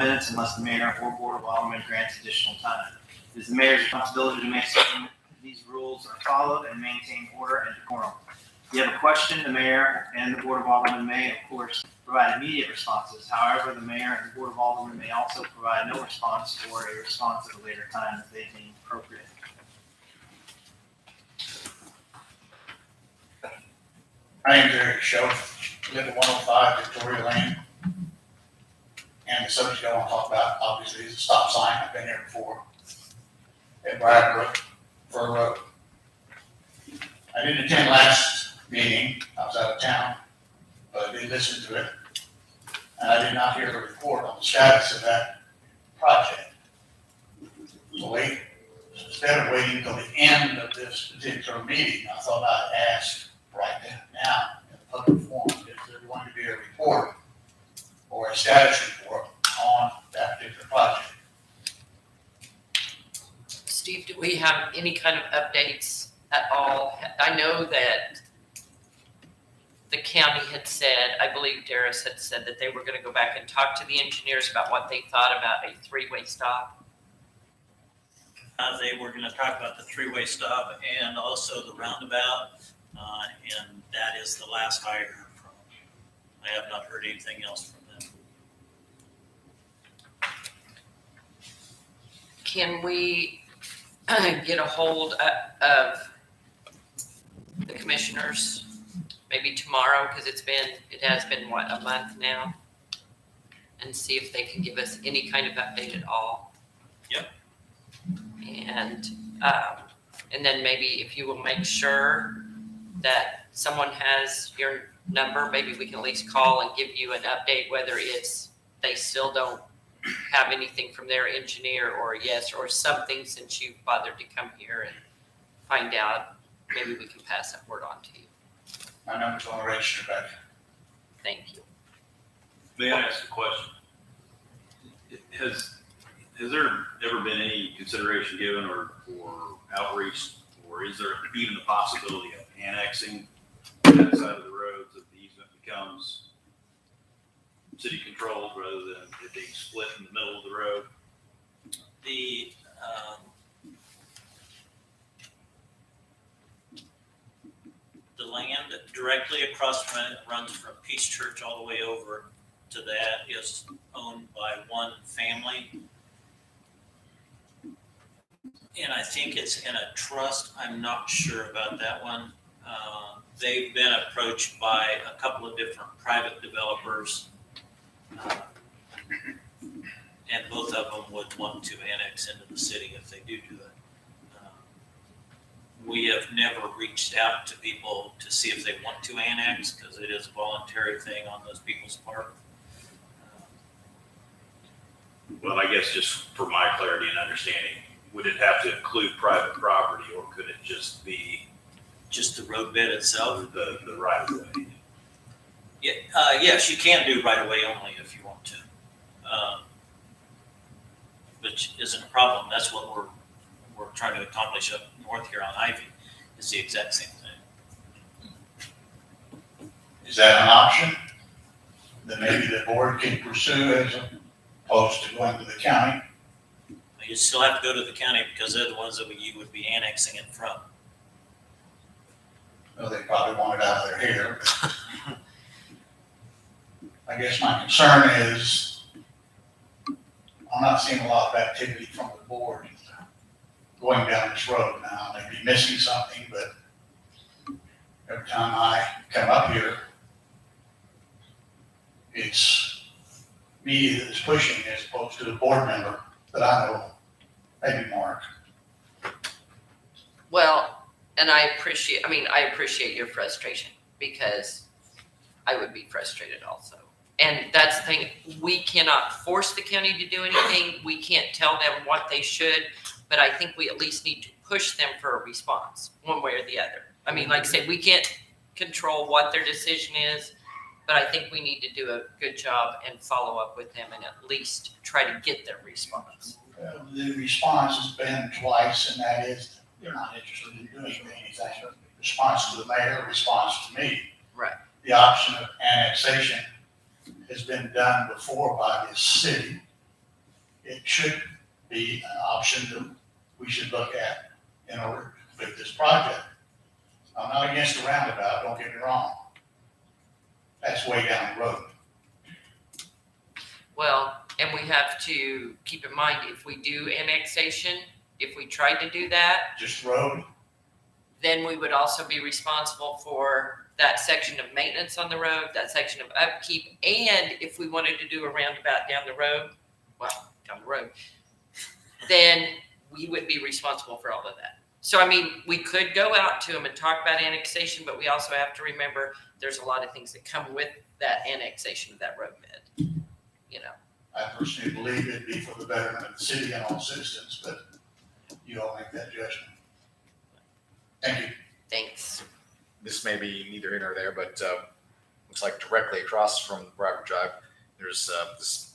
minutes unless the mayor or Board of Alderman grants additional time. It is the mayor's responsibility to make certain these rules are followed and maintain order and decorum. If you have a question, the mayor and the Board of Alderman may, of course, provide immediate responses. However, the mayor and the Board of Alderman may also provide no response or a response at a later time if they deem appropriate. My name's Eric Shelf, live at 105 Victoria Lane. And the subject I want to talk about, obviously, is a stop sign. I've been here before at Bradbrook for a road. I didn't attend last meeting. I was out of town, but I did listen to it. And I did not hear the report on the status of that project. So instead of waiting until the end of this particular meeting, I thought I'd ask right now in a public forum if there's going to be a report or a status report on that particular project. Steve, do we have any kind of updates at all? I know that the county had said, I believe Darris had said that they were going to go back and talk to the engineers about what they thought about a three-way stop. They were going to talk about the three-way stop and also the roundabout, and that is the last I heard from them. I have not heard anything else from them. Can we get a hold of the commissioners maybe tomorrow, because it has been what, a month now, and see if they can give us any kind of update at all? Yep. And then maybe if you will make sure that someone has your number, maybe we can at least call and give you an update, whether it's they still don't have anything from their engineer or yes, or something, since you've bothered to come here and find out. Maybe we can pass that word on to you. My number's on the register back. Thank you. May I ask a question? Has there ever been any consideration given or outreach, or is there even the possibility of annexing that side of the road so the easement becomes city controlled rather than it being split in the middle of the road? The land directly across from it runs from Peace Church all the way over to that is owned by one family. And I think it's in a trust. I'm not sure about that one. They've been approached by a couple of different private developers, and both of them would want to annex into the city if they do it. We have never reached out to people to see if they want to annex, because it is a voluntary thing on those people's part. Well, I guess just for my clarity and understanding, would it have to include private property, or could it just be Just the roadbed itself. the right of way? Yeah, yes, you can do right away only if you want to, which isn't a problem. That's what we're trying to accomplish up north here on Ivy. It's the exact same thing. Is that an option that maybe the board can pursue as opposed to going to the county? You still have to go to the county because they're the ones that you would be annexing it from. Well, they probably want it out of their hair. I guess my concern is I'm not seeing a lot of activity from the board going down this road now. I may be missing something, but every time I come up here, it's me that's pushing as opposed to a board member that I know, maybe Mark. Well, and I appreciate your frustration, because I would be frustrated also. And that's the thing, we cannot force the county to do anything. We can't tell them what they should, but I think we at least need to push them for a response, one way or the other. I mean, like I say, we can't control what their decision is, but I think we need to do a good job and follow up with them and at least try to get their response. The response has been twice, and that is they're not interested in doing anything. Response to the mayor, response to me. Right. The option of annexation has been done before by this city it should be an option that we should look at in order to complete this project. I'm not against the roundabout, don't get me wrong. That's way down the road. Well, and we have to keep in mind, if we do annexation, if we tried to do that, Just road, then we would also be responsible for that section of maintenance on the road, that section of upkeep, and if we wanted to do a roundabout down the road, then we would be responsible for all of that. So, I mean, we could go out to them and talk about annexation, but we also have to remember there's a lot of things that come with that annexation of that road bed, you know. I personally believe it'd be for the betterment of the city and all citizens, but you all make that judgment. Thank you. Thanks. This may be neither here nor there, but looks like directly across from Bradford Drive, there's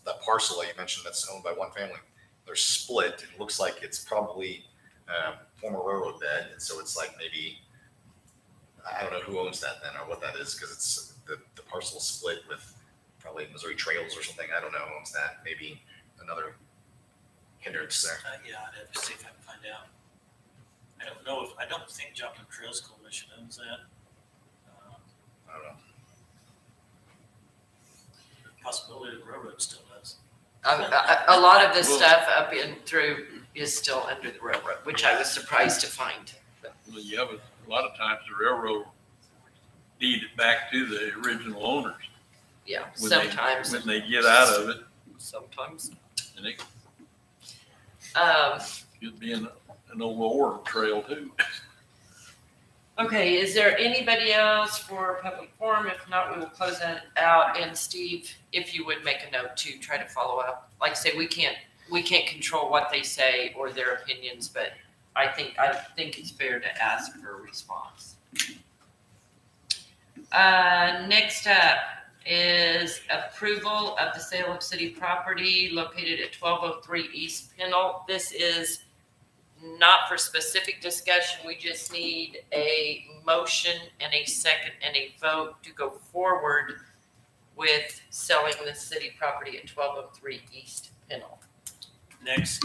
that parcel that you mentioned that's owned by one family. They're split. It looks like it's probably former railroad bed, and so it's like maybe I don't know who owns that then or what that is, because it's the parcel split with probably Missouri Trails or something. I don't know who owns that. Maybe another hindrance there. Yeah, I'd have to see if I can find out. I don't think Joplin Trails Coalition owns that. I don't know. Possibility the railroad still does. A lot of this stuff up in through is still under the railroad, which I was surprised to find. Well, yeah, but a lot of times the railroad deeded back to the original owners. Yeah, When sometimes. When they get out of it, Sometimes. and it Um, could be an old oral trail too. okay, is there anybody else for public forum? If not, we will close that out. And Steve, if you would make a note to try to follow up. Like I say, we can't control what they say or their opinions, but I think it's fair to ask for a response. Next up is approval of the sale of city property located at 1203 East Pennell. This is not for specific discussion. We just need a motion and a second and a vote to go forward with selling the city property at 1203 East Pennell. Next,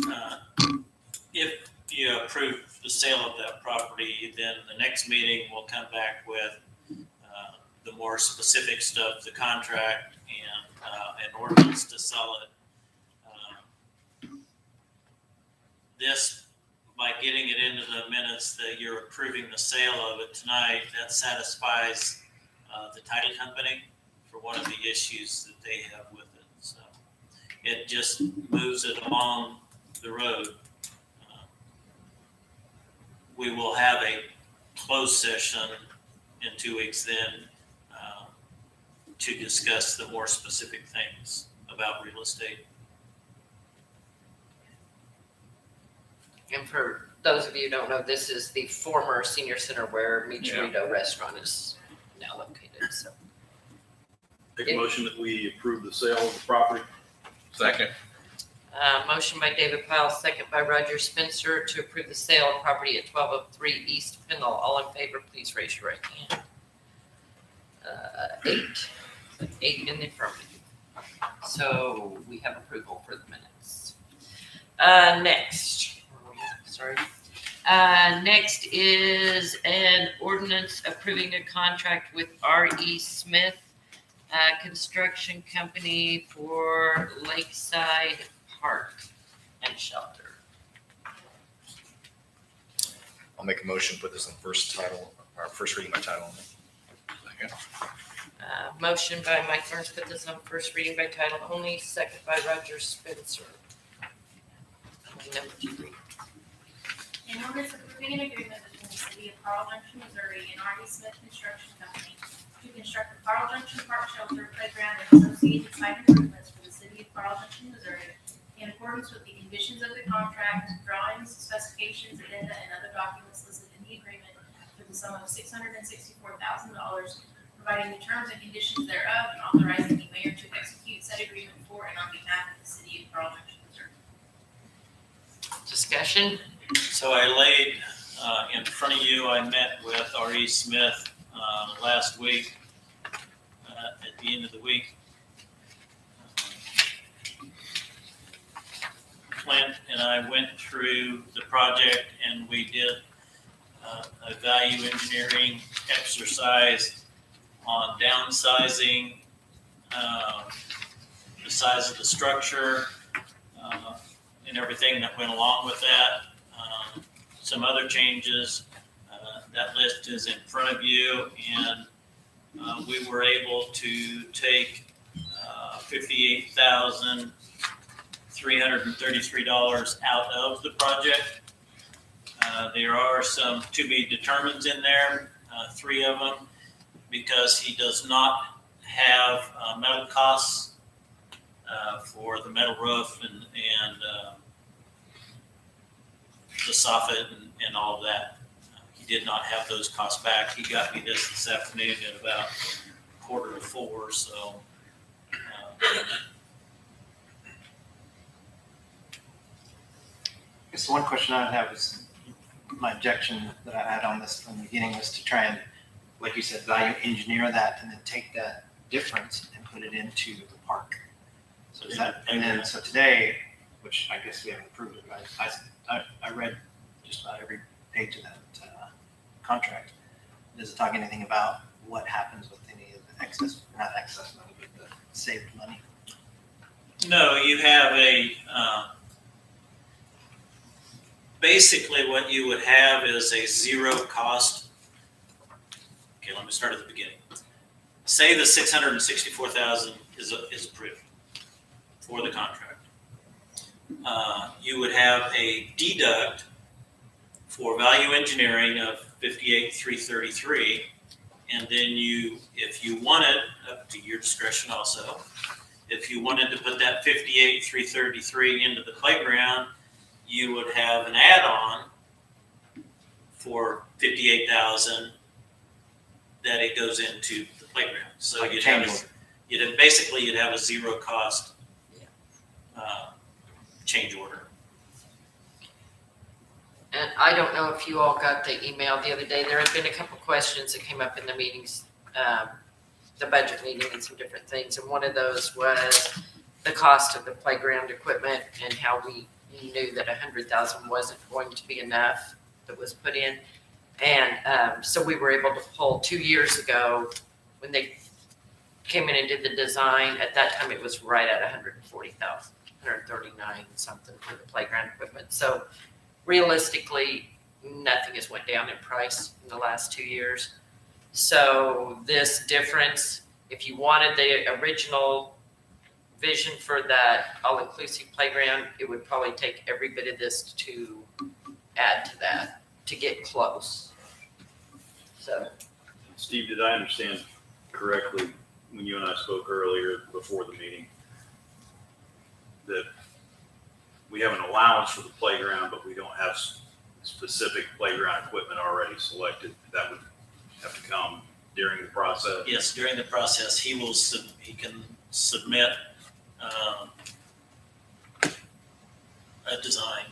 if you approve the sale of that property, then the next meeting we'll come back with the more specific stuff, the contract and an ordinance to sell it. This, by getting it into the minutes that you're approving the sale of it tonight, that satisfies the title company for one of the issues that they have with it. So it just moves it along the road. We will have a closed session in 2 weeks then to discuss the more specific things about real estate. And for those of you who don't know, this is the former senior center where Michirito Restaurant is now located. So, Make a motion that we approve the sale of the property. Second. motion by David Pyle, second by Roger Spencer to approve the sale of property at 1203 East Pennell. All in favor, please raise your right hand. 8 in the affirmative. So we have approval for the minutes. Next is an ordinance approving a contract with R.E. Smith Construction Company for Lakeside Park and Shelter. I'll make a motion, put this on first reading by title only. Second. Motion by Mike Burns, put this on first reading by title only, second by Roger Spencer. Number 2 read. An ordinance approving an agreement between the city of Carl Junction, Missouri and R.E. Smith Construction Company to construct the Carl Junction Park Shelter Playground and associated site improvements for the city of Carl Junction, Missouri in accordance with the conditions of the contract, drawings, specifications, addenda, and other documents listed in the agreement for the sum of $664,000, providing the terms and conditions thereof, and authorizing the mayor to execute said agreement for and on behalf of the city of Carl Junction, Missouri. Discussion? So I laid in front of you, I met with R.E. Smith last week, at the end of the week. Clint and I went through the project and we did a value engineering exercise on downsizing, the size of the structure, and everything that went along with that. Some other changes, that list is in front of you, and we were able to take $58,333 out of the project. There are some to be determined in there, 3 of them, because he does not have metal costs for the metal roof and the soffit and all of that. He did not have those costs back. He got me this afternoon at about 3:45, so. I guess one question I would have is, my objection that I had on this from the beginning was to try and, like you said, value engineer that and then take that difference and put it into the park. So is that, and then, so today, which I guess we haven't approved it, but I read just about every page of that contract. Does it talk anything about what happens with any of the excess, not excess money, but the saved money? No, you have a, basically what you would have is a zero cost. Okay, let me start at the beginning. Say the $664,000 is approved for the contract. You would have a deduct for value engineering of $58,333, and then you, if you wanted, up to your discretion also, if you wanted to put that $58,333 into the playground, you would have an add-on for $58,000 that it goes into the playground. So Like you'd change have, order. you'd have a zero cost change order. And I don't know if you all got the email the other day. There had been a couple questions that came up in the meetings, the budget meeting and some different things. And one of those was the cost of the playground equipment and how we knew that $100,000 wasn't going to be enough that was put in. And so we were able to pull 2 years ago when they came in and did the design. At that time, it was right at $140,000, $139 something for the playground equipment. So realistically, nothing has went down in price in the last 2 years. So this difference, if you wanted the original vision for that all-inclusive playground, it would probably take every bit of this to add to that, to get close. So, Steve, did I understand correctly when you and I spoke earlier before the meeting that we have an allowance for the playground, but we don't have specific playground equipment already selected? That would have to come during the process? Yes, during the process, he can submit a design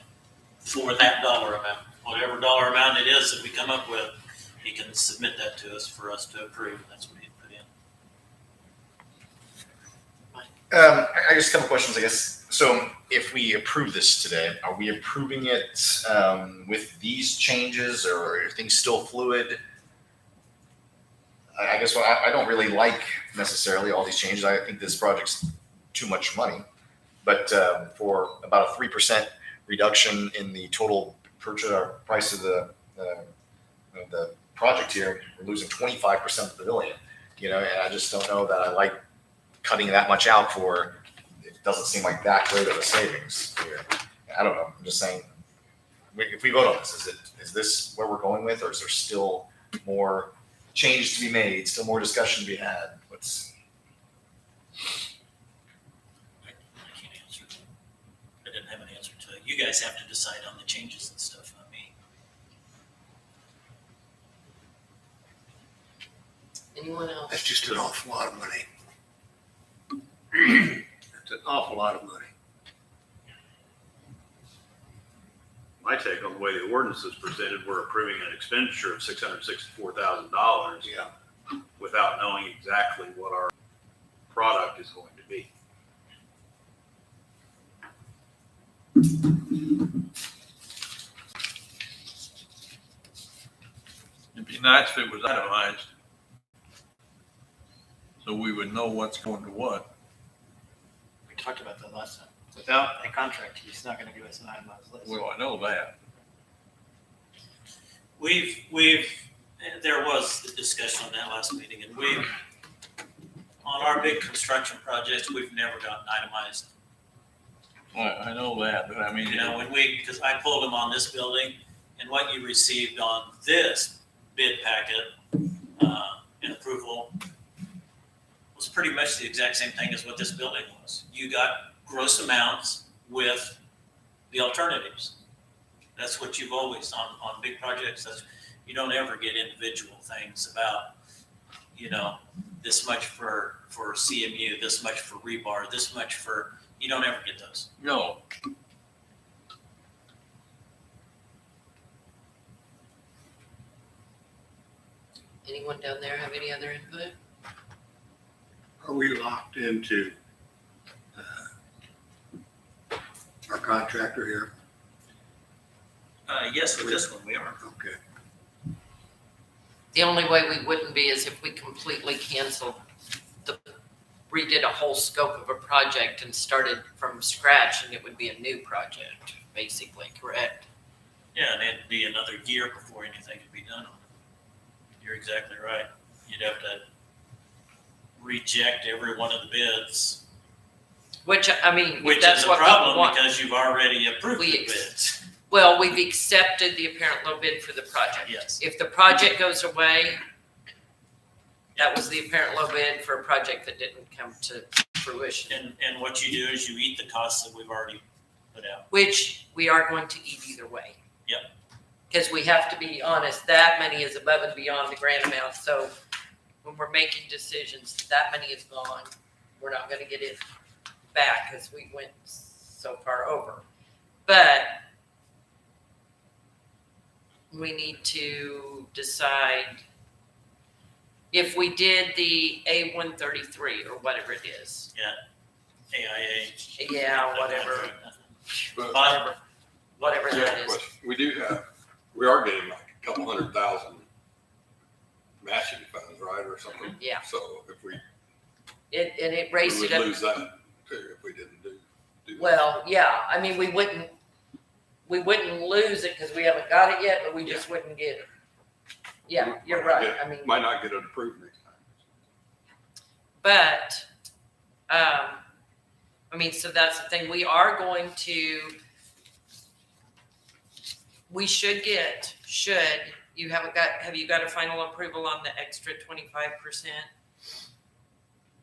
for that dollar amount. Whatever dollar amount it is that we come up with, he can submit that to us for us to approve, and that's what he put in. I guess a couple questions, I guess. So if we approve this today, are we approving it with these changes, or are things still fluid? I guess I don't really like necessarily all these changes. I think this project's too much money, but for about a 3% reduction in the total purchase or price of the project here, we're losing 25% of the pavilion. And I just don't know that I like cutting that much out for. It doesn't seem like that great of a savings here. I don't know. I'm just saying, if we vote on this, is this where we're going with, or is there still more change to be made, still more discussion to be had? I can't answer that. I didn't have an answer to it. You guys have to decide on the changes and stuff, not me. anyone else? That's just an awful lot of money. It's an awful lot of money. My take on the way the ordinance is presented, we're approving an expenditure of $664,000 Yeah. without knowing exactly what our product is going to be. It'd be nice if it was itemized. So we would know what's going to what. We talked about that last time. Without a contract, he's not gonna give us an itemized list. Well, I know that. There was the discussion on that last meeting, and on our big construction projects, we've never gotten itemized. I know that, but I mean, Because I pulled them on this building, and what you received on this bid packet, and approval was pretty much the exact same thing as what this building was. You got gross amounts with the alternatives. That's what you've always, on big projects, you don't ever get individual things about, this much for CMU, this much for rebar, this much for, you don't ever get those. no. Anyone down there have any other input? Are we locked into our contractor here? Yes, for this one, we are. Okay. The only way we wouldn't be is if we completely canceled redid a whole scope of a project and started from scratch, and it would be a new project, basically, correct? Yeah, and it'd be another year before anything could be done on it. You're exactly right. You'd have to reject every one of the bids, Which, I mean, which that's is a what people problem want. because you've already approved We the bids. Well, we've accepted the apparent low bid for the project. Yes. If the project goes away, that was the apparent low bid for a project that didn't come to fruition, And what you do is you eat the costs that we've already put out. which we are going to eat either way. Yep. Because we have to be honest, that money is above and beyond the grant amount. So when we're making decisions, that money is gone. We're not going to get it back because we went so far over. But we need to decide if we did the A133 or whatever it is. AIA. Yeah, whatever, But whatever Yeah, that is. but we are getting like a couple 100,000 matching funds, right, or something? Yeah. So if we It raised would it up. lose that too if we didn't do that. Well, yeah, I mean, we wouldn't lose it because we haven't got it yet, but we just wouldn't get it. Yeah, you're right. I mean, Might not get it approved next time. but, I mean, so that's the thing. We are going to, we should have you got a final approval on the extra 25%?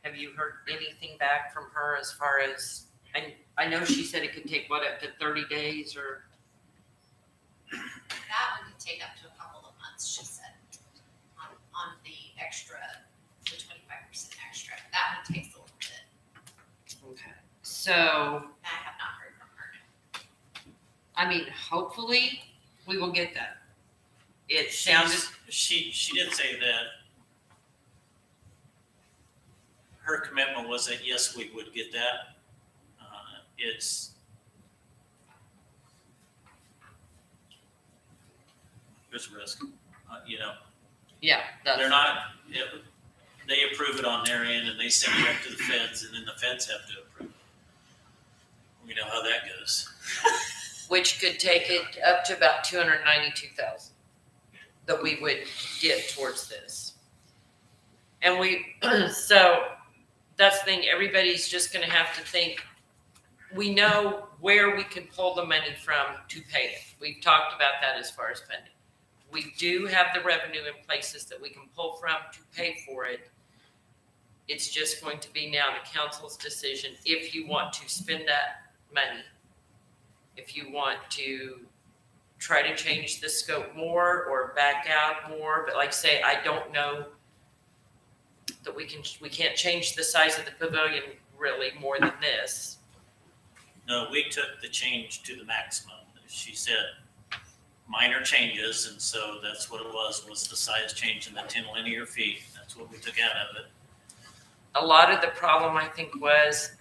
Have you heard anything back from her as far as, and I know she said it could take up to 30 days or? That one could take up to a couple of months, she said, on the extra, the 25% extra. That one takes a little bit. Okay. So, I have not heard from her. I mean, hopefully we will get that. It sounded, She did say that her commitment was that, yes, we would get that. There's a risk, yeah, they're that's, not, they approve it on their end and they send it up to the feds and then the feds have to approve it. We know how that goes. which could take it up to about 292,000 that we would get towards this. And so that's the thing, everybody's just gonna have to think, we know where we can pull the money from to pay it. We've talked about that as far as spending. We do have the revenue in places that we can pull from to pay for it. It's just going to be now the council's decision if you want to spend that money, if you want to try to change the scope more or back out more. But like I say, I don't know that we can't change the size of the pavilion really more than this. No, we took the change to the maximum. She said minor changes, and so that's what it was the size change in the 10 linear feet. That's what we took out of it. A lot of the problem, I think, was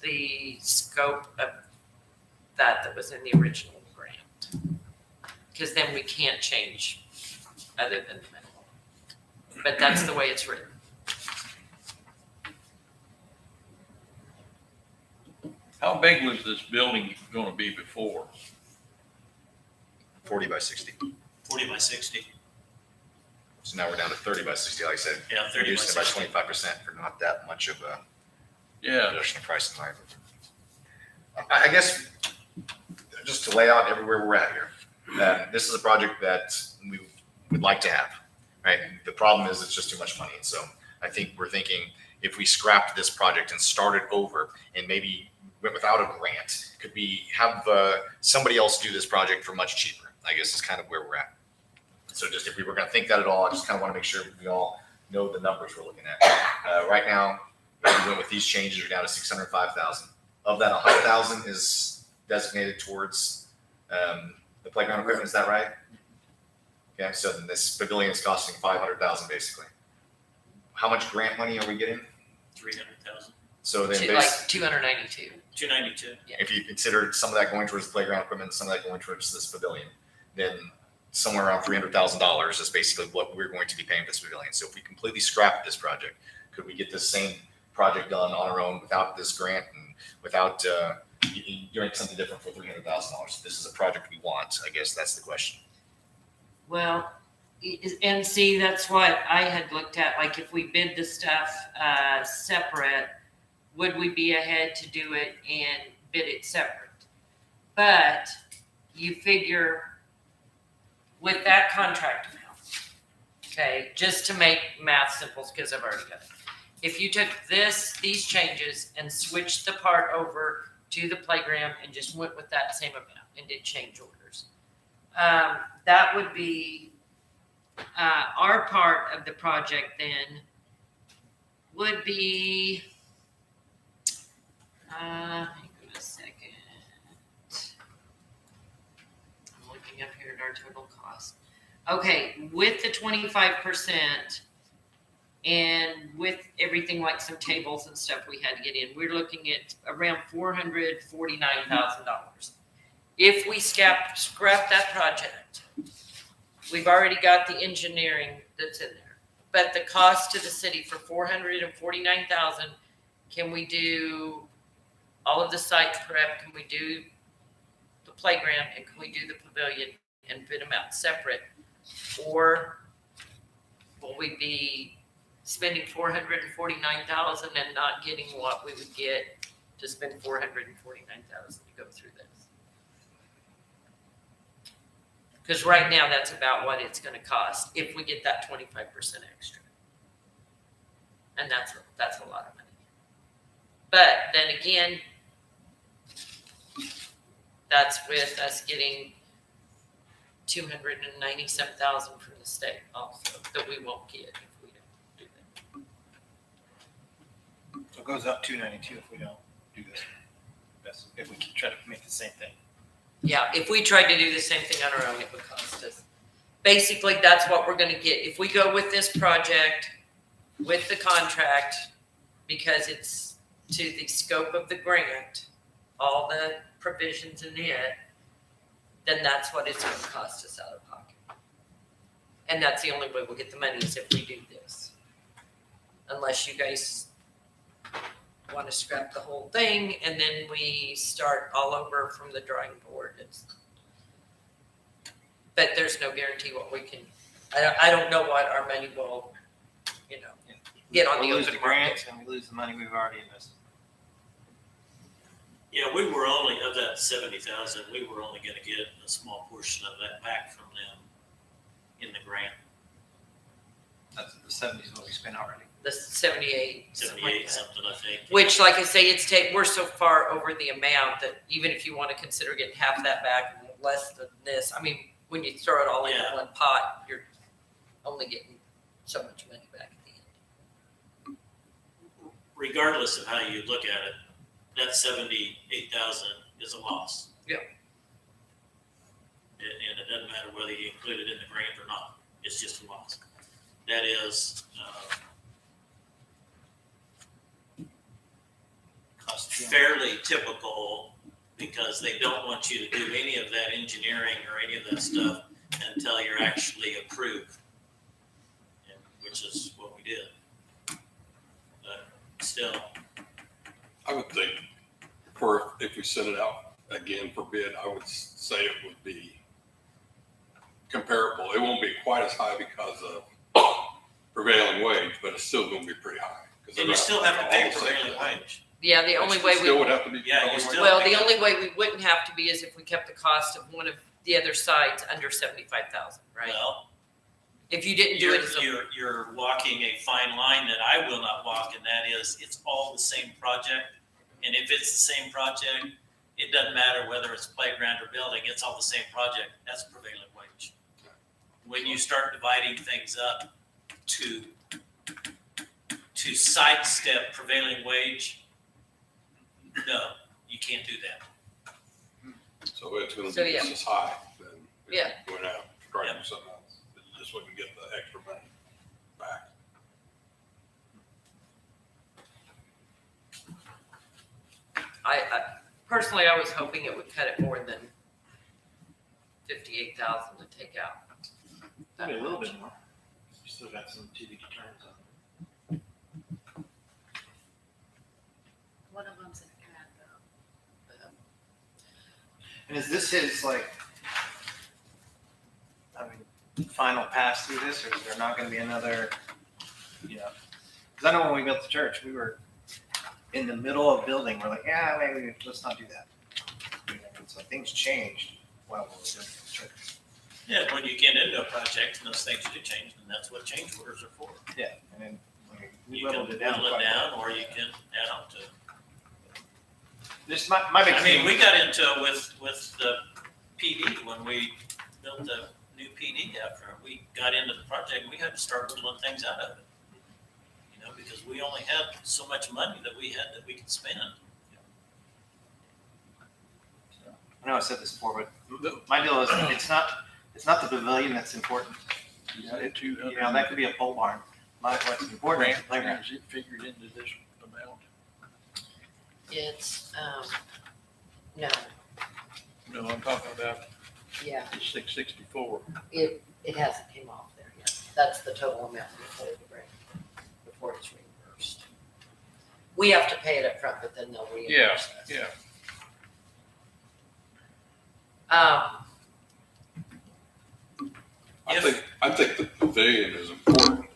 the scope of that was in the original grant. Because then we can't change other than the minimum. But that's the way it's written. How big was this building gonna be before? 40 by 60. 40 by 60. So now we're down to 30 by 60, like I said. Yeah, 30 by Reduced it by 60. 25% for not that much of a Yeah, reduction in price in my opinion. I guess, just to lay out everywhere we're at here, this is a project that we would like to have, right? The problem is it's just too much money. And so I think we're thinking if we scrapped this project and started over and maybe went without a grant, could we have somebody else do this project for much cheaper? I guess is kind of where we're at. So just if we were going to think that at all, I just kind of want to make sure we all know the numbers we're looking at. Right now, if we went with these changes, you're down to 605,000. Of that, 100,000 is designated towards the playground equipment. Is that right? Okay, so then this pavilion is costing 500,000 basically. How much grant money are we getting? 300,000. So then, Like 292. 292. if you consider some of that going towards the playground equipment, some of that going towards this pavilion, then somewhere around $300,000 is basically what we're going to be paying for this pavilion. So if we completely scrap this project, could we get this same project done on our own without this grant and without doing something different for $300,000? This is a project we want. I guess that's the question. Well, and see, that's what I had looked at. Like if we bid the stuff separate, would we be ahead to do it and bid it separate? But you figure with that contract amount, okay, just to make math simple, because I've already done it. If you took these changes and switched the part over to the playground and just went with that same amount and did change orders, that would be our part of the project then would be, hang on a second. I'm looking up here at our total cost. Okay, with the 25% and with everything like some tables and stuff we had to get in, we're looking at around $449,000. If we scrap that project, we've already got the engineering that's in there. But the cost to the city for $449,000, can we do all of the site prep? Can we do the playground? And can we do the pavilion and bid them out separate? Or will we be spending $449,000 and not getting what we would get to spend $449,000 to go through this? Because right now that's about what it's going to cost if we get that 25% extra, and that's a lot of money. But then again, that's with us getting $297,000 from the state also that we won't get if we don't do that. So it goes up 292 if we don't do this. That's if we try to make the same thing. Yeah, if we tried to do the same thing on our own, it would cost us. Basically, that's what we're going to get. If we go with this project, with the contract, because it's to the scope of the grant, all the provisions in it, then that's what it's going to cost us out of pocket. And that's the only way we'll get the money is if we do this. Unless you guys want to scrap the whole thing and then we start all over from the drawing board. But there's no guarantee what we can, I don't know what our money will, get on the We'll lose open the grants market. and we lose the money we've already invested. Yeah, we were only, of that 70,000, we were only gonna get a small portion of that back from them in the grant, That's the 70s what we spent already. The 78. something like 78 that. something, I think. Which, like I say, we're so far over the amount that even if you want to consider getting half that back and less than this, I mean, when you throw it all into Yeah. one pot, you're only getting so much money back at the end. Regardless of how you look at it, that 78,000 is a loss. Yeah. And it doesn't matter whether you include it in the grant or not, it's just a loss. That is, Cost $200. fairly typical because they don't want you to do any of that engineering or any of that stuff until you're actually approved, and which is what we did. But still, I would think if we send it out again for bid, I would say it would be comparable. It won't be quite as high because of prevailing wage, but it's still gonna be pretty high. 'Cause and you still have to pay all the same prevailing thing. wage. Yeah, the only way Still we, would have to be. Yeah, you prevailing still- wage. well, the only way we wouldn't have to be is if we kept the cost of one of the other sites under 75,000, right? Well, If you didn't do it as a, you're walking a fine line that I will not walk, and that is, it's all the same project. And if it's the same project, it doesn't matter whether it's playground or building, it's all the same project, that's prevailing wage. When you start dividing things up to sidestep prevailing wage, no, you can't do that. So it's gonna So, be yeah. just as high then. if Yeah. you went out, trying to Yeah. do something else, but you just wouldn't get the extra money back. I personally, I was hoping it would cut it more than 58,000 to take out. that Maybe a little much. bit more. You still got some to be determined on. One of them's an ad though. And is this his, like, I mean, final pass through this, or is there not gonna be another, you know? Cause I know when we built the church, we were in the middle of building, we're like, yeah, maybe, let's not do that. You know, and so things changed while we were building the church. Yeah, when you get into a project and those things do change, then that's what change orders are for. Yeah, and then we You can whittled it down. whittle it quite a down, bit. or you can add on to it. Just my big I mean, thing, we got into it with the PD when we built the new PD after we got into the project, we had to start whittling things out of it. You know, because we only had so much money that we could spend. I know I said this before, but my deal is, it's not the pavilion that's important. You know, that could be a pole barn. What's important is the playground. Is it figured into this amount? It's, no, No, I'm talking about yeah, the 664. it hasn't came off there yet. That's the total amount we paid the grant before it's reimbursed. We have to pay it up front, but then they'll reimburse us. Yeah. I think the pavilion is important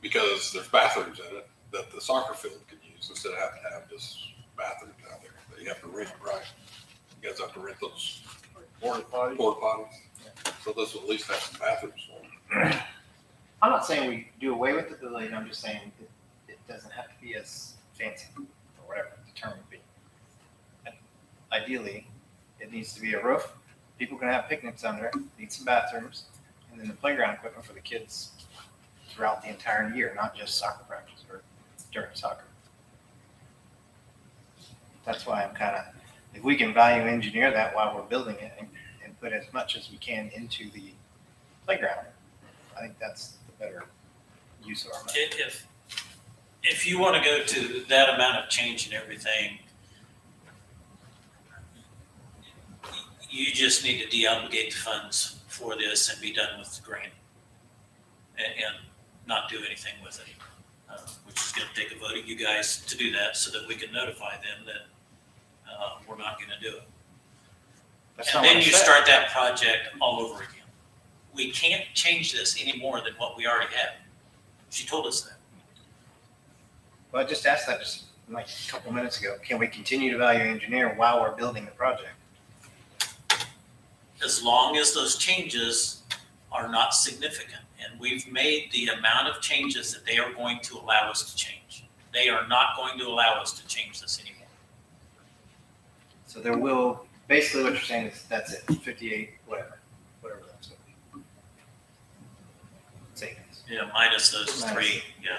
because there's bathrooms in it that the soccer field could use instead of having to have just bathrooms out there that you have to rent, right? You guys have to rent those Porta potty. porta potties. So this will at least have some bathrooms for them. I'm not saying we do away with the pavilion, I'm just saying it doesn't have to be as fancy, or whatever the term would be. And ideally, it needs to be a roof, people can have picnics under it, need some bathrooms, and then the playground equipment for the kids throughout the entire year, not just soccer practice or during soccer. That's why I'm kinda, if we can value engineer that while we're building it and put as much as we can into the playground, I think that's the better use of our money. If you want to go to that amount of change and everything, you just need to deobligate the funds for this and be done with the grant and not do anything with it, which is going to take a vote of you guys to do that so that we can notify them that we're not going to do it. That's And not what then I you said. start that project all over again. We can't change this any more than what we already have. She told us that. Well, I just asked that just like a couple minutes ago. Can we continue to value engineer while we're building the project? As long as those changes are not significant. And we've made the amount of changes that they are going to allow us to change. They are not going to allow us to change this anymore. So there will, basically what you're saying is that's it, 58, whatever that's going to be. Savings. Yeah, minus those Minus. three, yeah.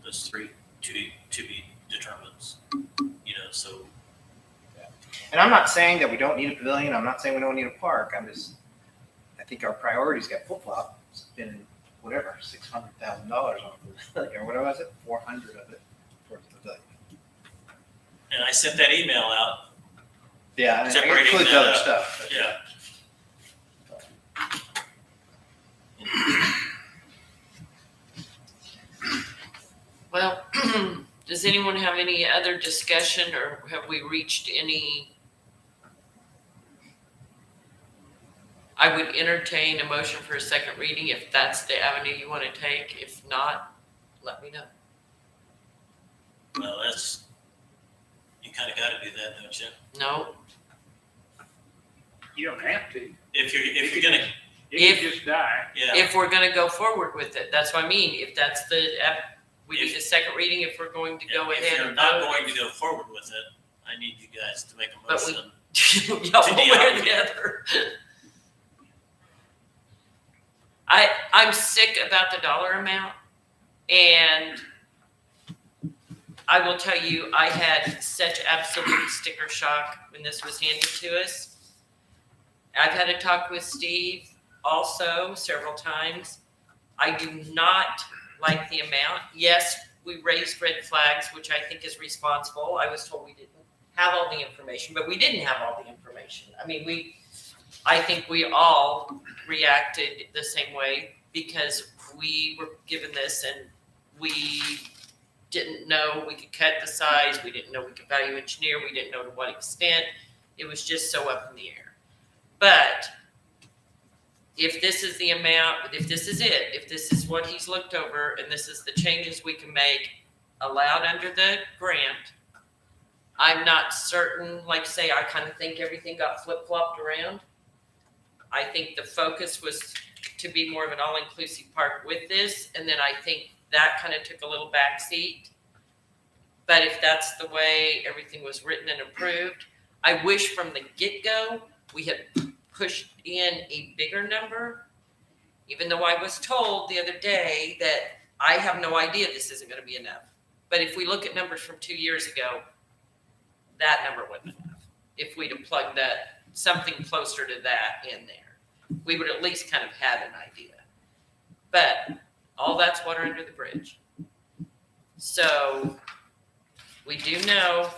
Those three to be determinants, you know, so. And I'm not saying that we don't need a pavilion. I'm not saying we don't need a park. I think our priorities got flip-flopped. Spending whatever, $600,000 on a pavilion, or whatever was it? 400 of it towards the pavilion. And I sent that email out Yeah, and it Separating includes that other up. stuff. Yeah. Well, does anyone have any other discussion or have we reached any? I would entertain a motion for a second reading if that's the avenue you want to take. If not, let me know. Well, you kind of got to do that, don't you? No, You don't have to. If you're gonna, You can just die. yeah. if we're going to go forward with it, that's what I mean. If that's we need a second reading if we're going to go If ahead you're and not vote. going to go forward with it, I need you guys to make a But we- motion. Yeah, To one way or the deobligate. other. I'm sick about the dollar amount, and I will tell you, I had such absolute sticker shock when this was handed to us. I've had a talk with Steve also several times. I do not like the amount. Yes, we raised red flags, which I think is responsible. I was told we didn't have all the information, but we didn't have all the information. I mean, I think we all reacted the same way because we were given this and we didn't know we could cut the size. We didn't know we could value engineer. We didn't know to what extent. It was just so up in the air. But if this is the amount, if this is it, if this is what he's looked over and this is the changes we can make allowed under the grant, I'm not certain, like say, I kind of think everything got flip-flopped around. I think the focus was to be more of an all-inclusive park with this, and then I think that kind of took a little backseat. But if that's the way everything was written and approved, I wish from the get-go we had pushed in a bigger number, even though I was told the other day that I have no idea this isn't going to be enough. But if we look at numbers from 2 years ago, that number wasn't enough. If we'd have plugged that, something closer to that in there, we would at least kind of had an idea. But all that's water under the bridge. So we do know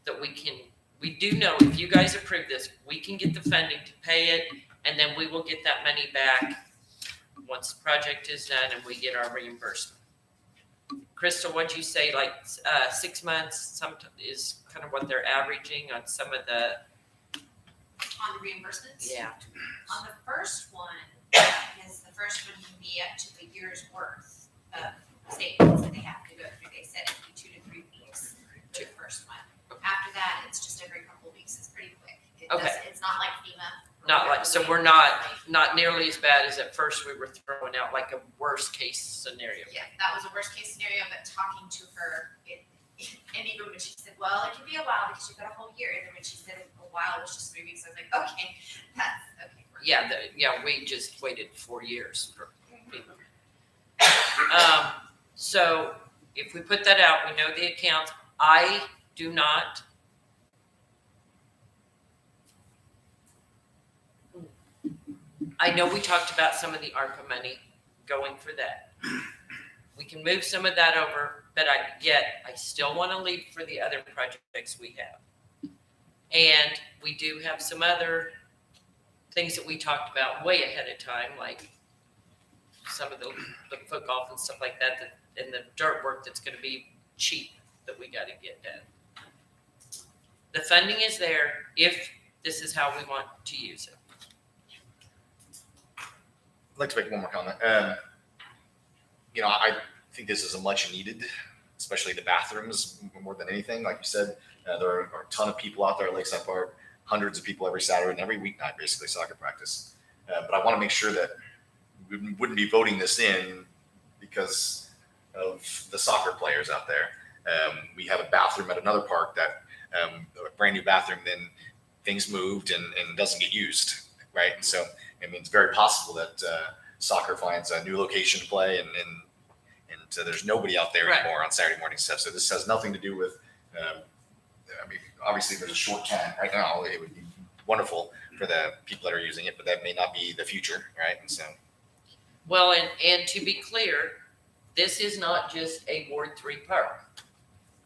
that we do know if you guys approve this, we can get the funding to pay it, and then we will get that money back once the project is done and we get our reimbursement. Crystal, what'd you say, like 6 months is kind of what they're averaging on some of the, On the reimbursements? yeah. On the first one, because the first one can be up to a year's worth of statements that they have to go through. They said it would be 2 to 3 weeks for the first one. After that, it's just every couple of weeks. It's pretty quick. It's not like FEMA. Not like, so we're not nearly as bad as at first we were throwing out like a worst case scenario. Yeah, that was a worst case scenario, but talking to her, and even when she said, well, it could be a while because you've got a whole year. And then when she said a while was just 3 weeks, I was like, okay, that's okay. Yeah, we just waited 4 years for FEMA. So if we put that out, we know the accounts. I do not. I know we talked about some of the ARPA money going for that. We can move some of that over, but I still want to leave for the other projects we have. And we do have some other things that we talked about way ahead of time, like some of the foot golf and stuff like that, and the dirt work that's going to be cheap that we got to get done. The funding is there if this is how we want to use it. I'd like to make one more comment. I think this is a much needed, especially the bathrooms more than anything. Like you said, there are a ton of people out there at Lakeside Park, hundreds of people every Saturday and every weeknight, basically soccer practice. But I want to make sure that we wouldn't be voting this in because of the soccer players out there. We have a bathroom at another park that a brand new bathroom, then things moved and doesn't get used, right? And so, I mean, it's very possible that soccer finds a new location to play and so there's nobody out there Right. anymore on Saturday morning stuff. So this has nothing to do with, obviously there's a short time right now. It would be wonderful for the people that are using it, but that may not be the future, right? And so. Well, and to be clear, this is not just a Ward 3 park.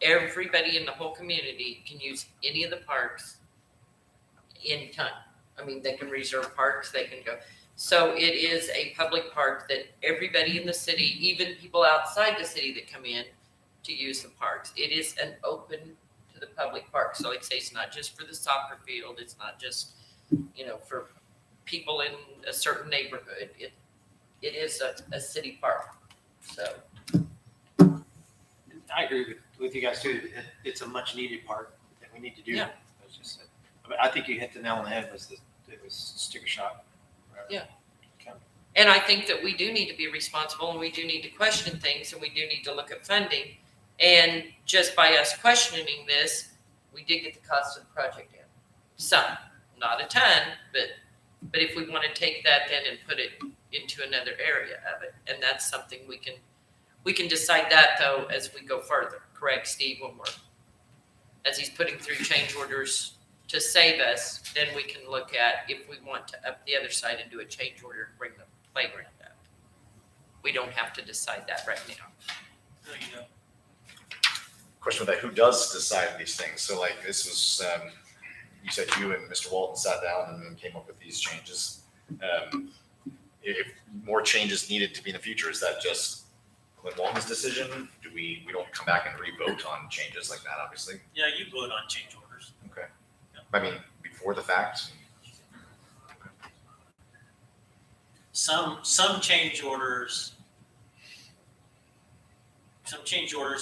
Everybody in the whole community can use any of the parks anytime. I mean, they can reserve parks, they can go. So it is a public park that everybody in the city, even people outside the city that come in to use the parks, it is an open to the public park. So like I say, it's not just for the soccer field, it's not just, for people in a certain neighborhood. It is a city park, so. I agree with you guys too. It's a much needed part that we need to do. Yeah. It's just, I think you hit the nail on the head. It was sticker shock. Yeah. And I think that we do need to be responsible, and we do need to question things, and we do need to look at funding. And just by us questioning this, we did get the cost of the project down. Some, not a ton, but if we want to take that then and put it into another area of it, and that's something we can decide that though as we go further. Correct, Steve? As he's putting through change orders to save us, then we can look at if we want to up the other side and do a change order and bring the playground up. We don't have to decide that right now. Question with that, who does decide these things? So like this was, you said you and Mr. Walton sat down and then came up with these changes. If more changes needed to be in the future, is that just Clint Walton's decision? Do we don't come back and re-vote on changes like that, obviously? Yeah, you vote on change orders. Okay. I mean, before the fact? Some change orders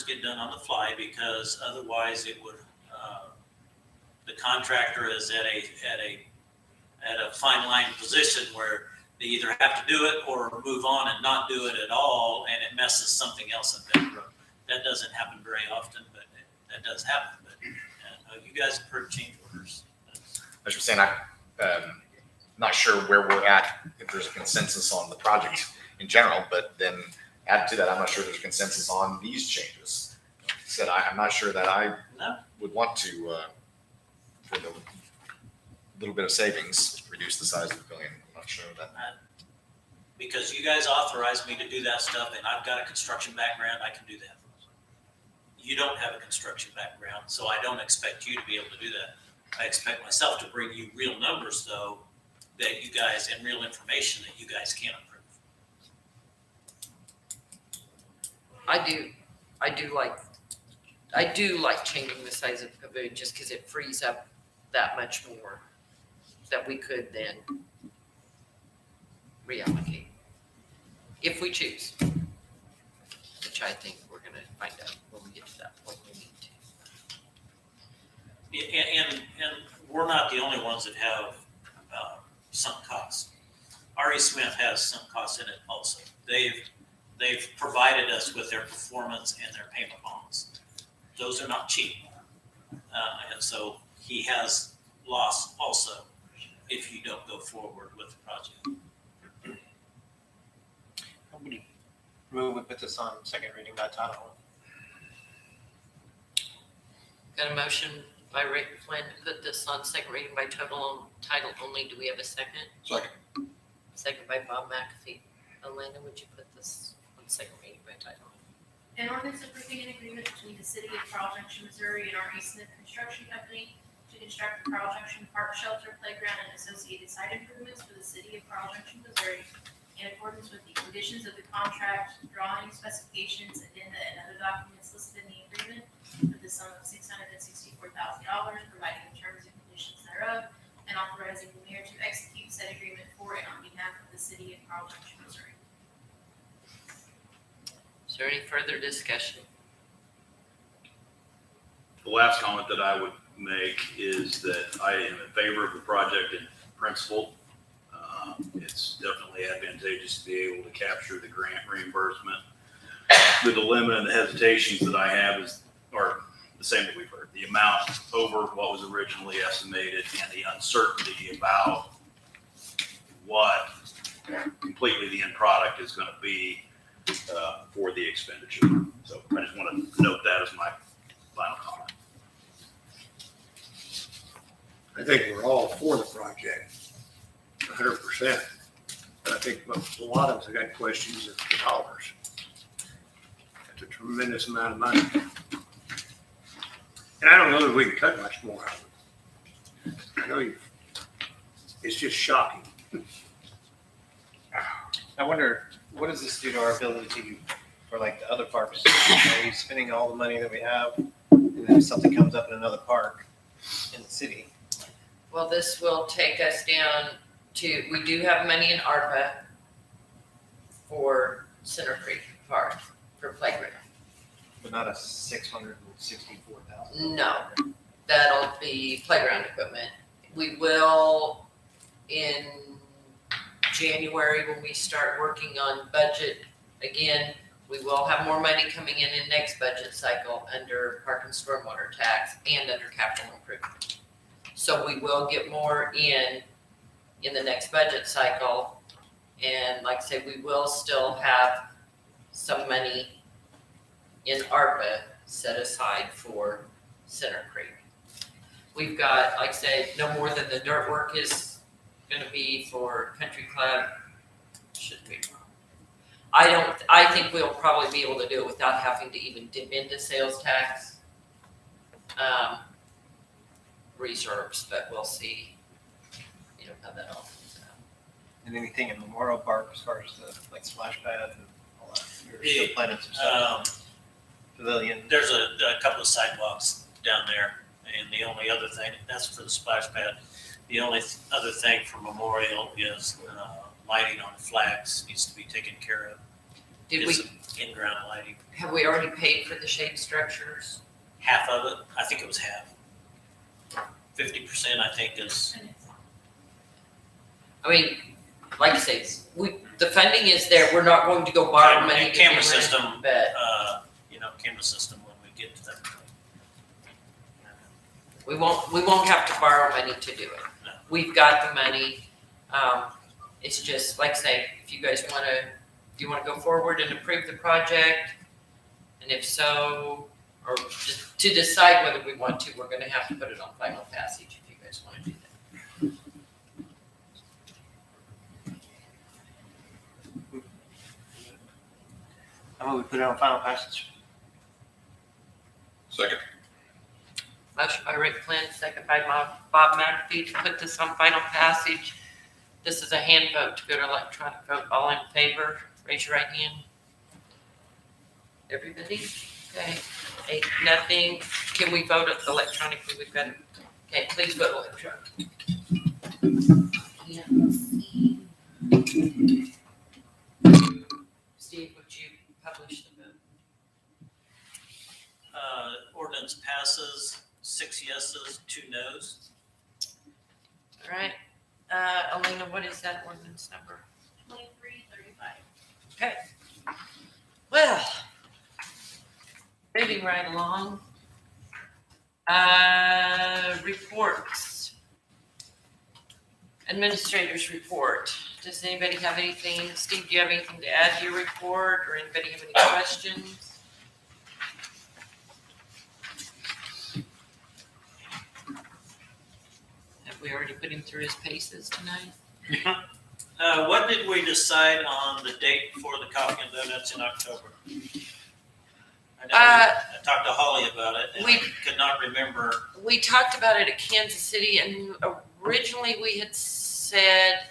get done on the fly because otherwise it would, the contractor is at a fine line position where they either have to do it or move on and not do it at all, and it messes something else up down the road. That doesn't happen very often, but that does happen. But you guys approved change orders. As you're saying, I'm not sure where we're at, if there's a consensus on the project in general, but then add to that, I'm not sure there's a consensus on these changes. Said I'm not sure that I would want to, for the little bit of savings, reduce the size of the pavilion. I'm not sure that. Because you guys authorized me to do that stuff, and I've got a construction background, I can do that. You don't have a construction background, so I don't expect you to be able to do that. I expect myself to bring you real numbers, though, that you guys, and real information that you guys can approve. I do like changing the size of the pavilion just because it frees up that much more that we could then reallocate if we choose, which I think we're going to find out when we get to that point. We need to. And we're not the only ones that have sunk costs. RE Smith has sunk costs in it also. They've provided us with their performance and their payment bonds. Those are not cheap. And so he has lost also if you don't go forward with the project. Nobody move we put this on second reading by title. Got a motion by Rick Flynn to put this on second reading by title only. Do we have a second? Second. Second by Bob McAfee. Elena, would you put this on second reading by title only? An ordinance approving an agreement between the city of Carl Junction, Missouri and R.E. Smith Construction Company to construct the Carl Junction Park Shelter Playground and associated site improvements for the city of Carl Junction, Missouri in accordance with the conditions of the contract, drawings, specifications, addenda, and other documents listed in the agreement for the sum of $664,000, providing the terms and conditions thereof, and authorizing the mayor to execute said agreement for and on behalf of the city of Carl Junction, Missouri. Is there any further discussion? The last comment that I would make is that I am in favor of the project in principle. It's definitely advantageous to be able to capture the grant reimbursement. The dilemma and the hesitations that I have are the same that we've heard. The amount over what was originally estimated and the uncertainty about what completely the end product is going to be for the expenditure. So I just want to note that as my final comment. I think we're all for the project, 100%. But I think a lot of us have got questions of the dollars. That's a tremendous amount of money. And I don't know that we can cut much more out of it. I know you've It's just shocking. I wonder, what does this do to our ability to, for like the other parks? Are we spending all the money that we have, and then if something comes up in another park in the city? Well, this will take us down to, we do have money in ARPA for Center Creek Park, for playground. But not a $664,000. No, that'll be playground equipment. We will in January, when we start working on budget again, we will have more money coming in next budget cycle under park and stormwater tax and under capital improvement. So we will get more in the next budget cycle. And like I say, we will still have some money in ARPA set aside for Center Creek. We've got, like I say, no more than the dirt work is gonna be for Country Club. Should be. I think we'll probably be able to do it without having to even dip into sales tax reserves, but we'll see, how that all comes out. And anything in Memorial Park as far as the like splash pad and all that? We're still planning some stuff. Pavilion. There's a couple of sidewalks down there, and the only other thing, that's for the splash pad. The only other thing for Memorial is lighting on flags needs to be taken care of. Did It's in-ground lighting. have we already paid for the shade structures? Half of it, I think it was half. 50%, I think, is, I mean, like I say, the funding is there. We're not going to go borrow money. and to camera do it, system, But camera system when we get to that point. we won't have to borrow money to do it. No. We've got the money. It's just, like I say, if you guys do you want to go forward and approve the project? And if so, or just to decide whether we want to, we're gonna have to put it on final passage if you guys want to do that. How about we put it on final passage? Second. Motion by Rick Flynn, second by Bob McAfee to put this on final passage. This is a hand vote to go to electronic vote. All in favor, raise your right hand. Everybody? Okay, 8-0. Can we vote electronically? We've got, okay, please vote electronically. Steve, would you publish the vote? Ordinance passes, 6 yeses, 2 nos. All right, Elena, what is that ordinance number? 2335. Okay. Well, moving right along. Reports. Administrators report. Does anybody have anything? Steve, do you have anything to add to your report, or anybody have any questions? Have we already put him through his paces tonight? What did we decide on the date for the coffee and donuts in October? I know I talked to Holly about it, and I could not remember. We talked about it at Kansas City, and originally we had said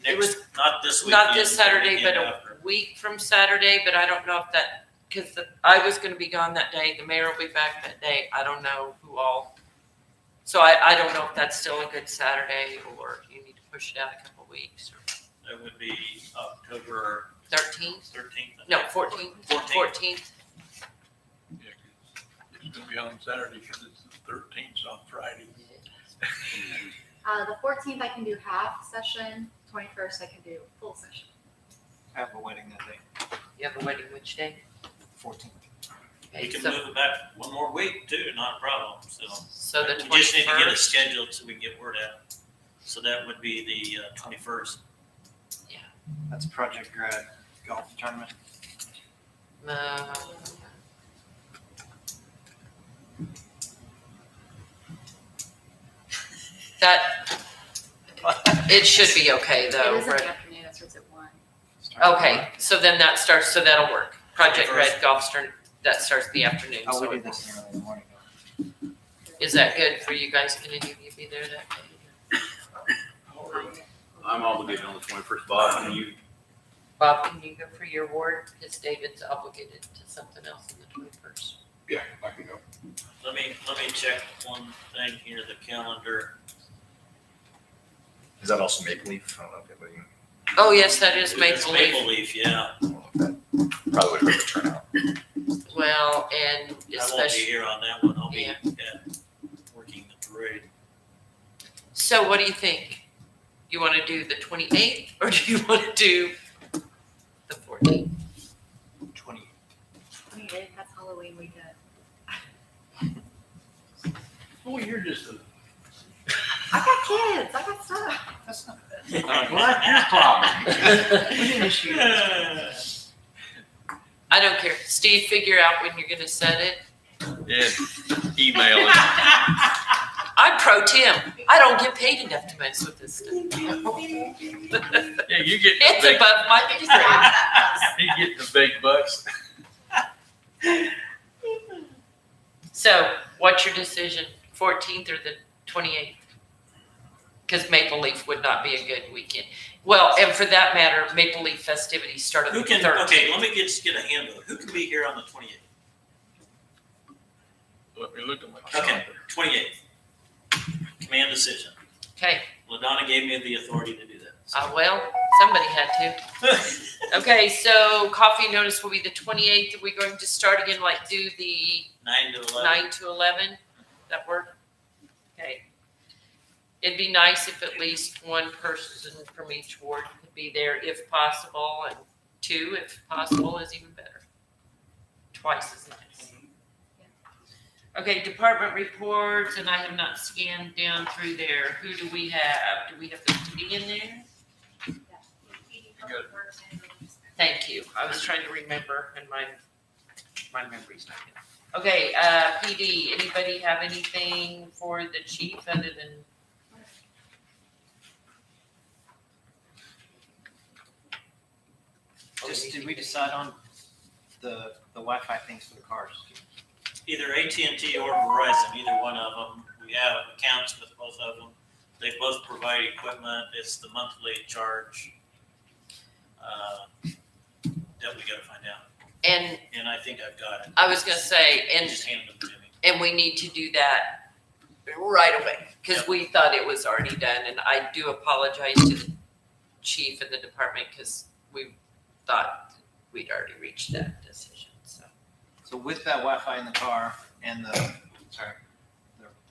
It was Not this weekend. not this Saturday, but weekend a after. week from Saturday, but I don't know if that, because I was gonna be gone that day, the mayor will be back that day, I don't know who all. So I don't know if that's still a good Saturday, or you need to push it out a couple weeks, or That would be October 13th? 13th. No, 14th. 14th. Yeah, 'cause it's gonna be on Saturday because it's the 13th on Friday. The 14th I can do half session, 21st I can do full session. I have a wedding that day, You have a wedding which day? 14th. We Okay, can so, move it back one more week too, not a problem, so. so the We just need to get it 21st. scheduled so we can get word out. So that would be the 21st. That's Project Grad golf tournament. That, it should be okay It though, is in right? the afternoon, it starts at 1. Okay, so then that starts, so that'll work. Project Red Golf Stern, that starts the afternoon. Oh, So we do this in the early morning. is that good for you guys? Can any of you be there that day? I'm obligated on the 21st. Bob, can you? Bob, can you go for your ward? Because David's obligated to something else on the 21st. Yeah, I can go. Let me check one thing here, the calendar. Is that also Maple Leaf? I don't know if anybody, Oh, yes, that is It's Maple Leaf. Maple Leaf, yeah. probably would hurt the turnout. Well, and I won't be especially, here on that one. I'll be Yeah. working the parade. so what do you think? You want to do the 28th or do you want to do the 14th? 28th, that's Halloween weekend. Oh, you're just a. I got kids, I got stuff. That's not bad. Well, that's your problem. We didn't issue. I don't care. Steve, figure out when you're going to set it. Yeah, email it. I'm pro Tim. I don't get paid enough to mess with this stuff. Yeah, you get the It's big, above my pay grade. you get the big bucks. So what's your decision? 14th or the 28th? Because Maple Leaf would not be a good weekend. Well, and for that matter, Maple Leaf festivities start on the Who can, 13th. okay, let me just get a handle. Who can be here on the 28th? Let me look at my Okay, calendar. 28th. Command decision. Okay, LaDonna gave me the authority to do that. well, somebody had to. Okay, so coffee notice will be the 28th. Are we going to start again, like do the 9 to 11. 9 to 11? That work? Okay. It'd be nice if at least one person from each ward could be there if possible, and 2 if possible is even better. Twice as nice. Okay, department reports, and I have not scanned down through there. Who do we have? Do we have the PD in there? Thank you. I was trying to remember, and my memory's not good. Okay, PD, anybody have anything for the chief other than? Just, did we decide on the Wi-Fi things for the cars? Either AT&T or Verizon, either one of them. We have accounts with both of them. They both provide equipment. It's the monthly charge that we got to find out. And And I think I've got it. I was gonna say, and Just hand them to me. And we need to do that right away, because we thought it was already done, and I do apologize to the chief and the department, because we thought we'd already reached that decision, so. So with that Wi-Fi in the car and the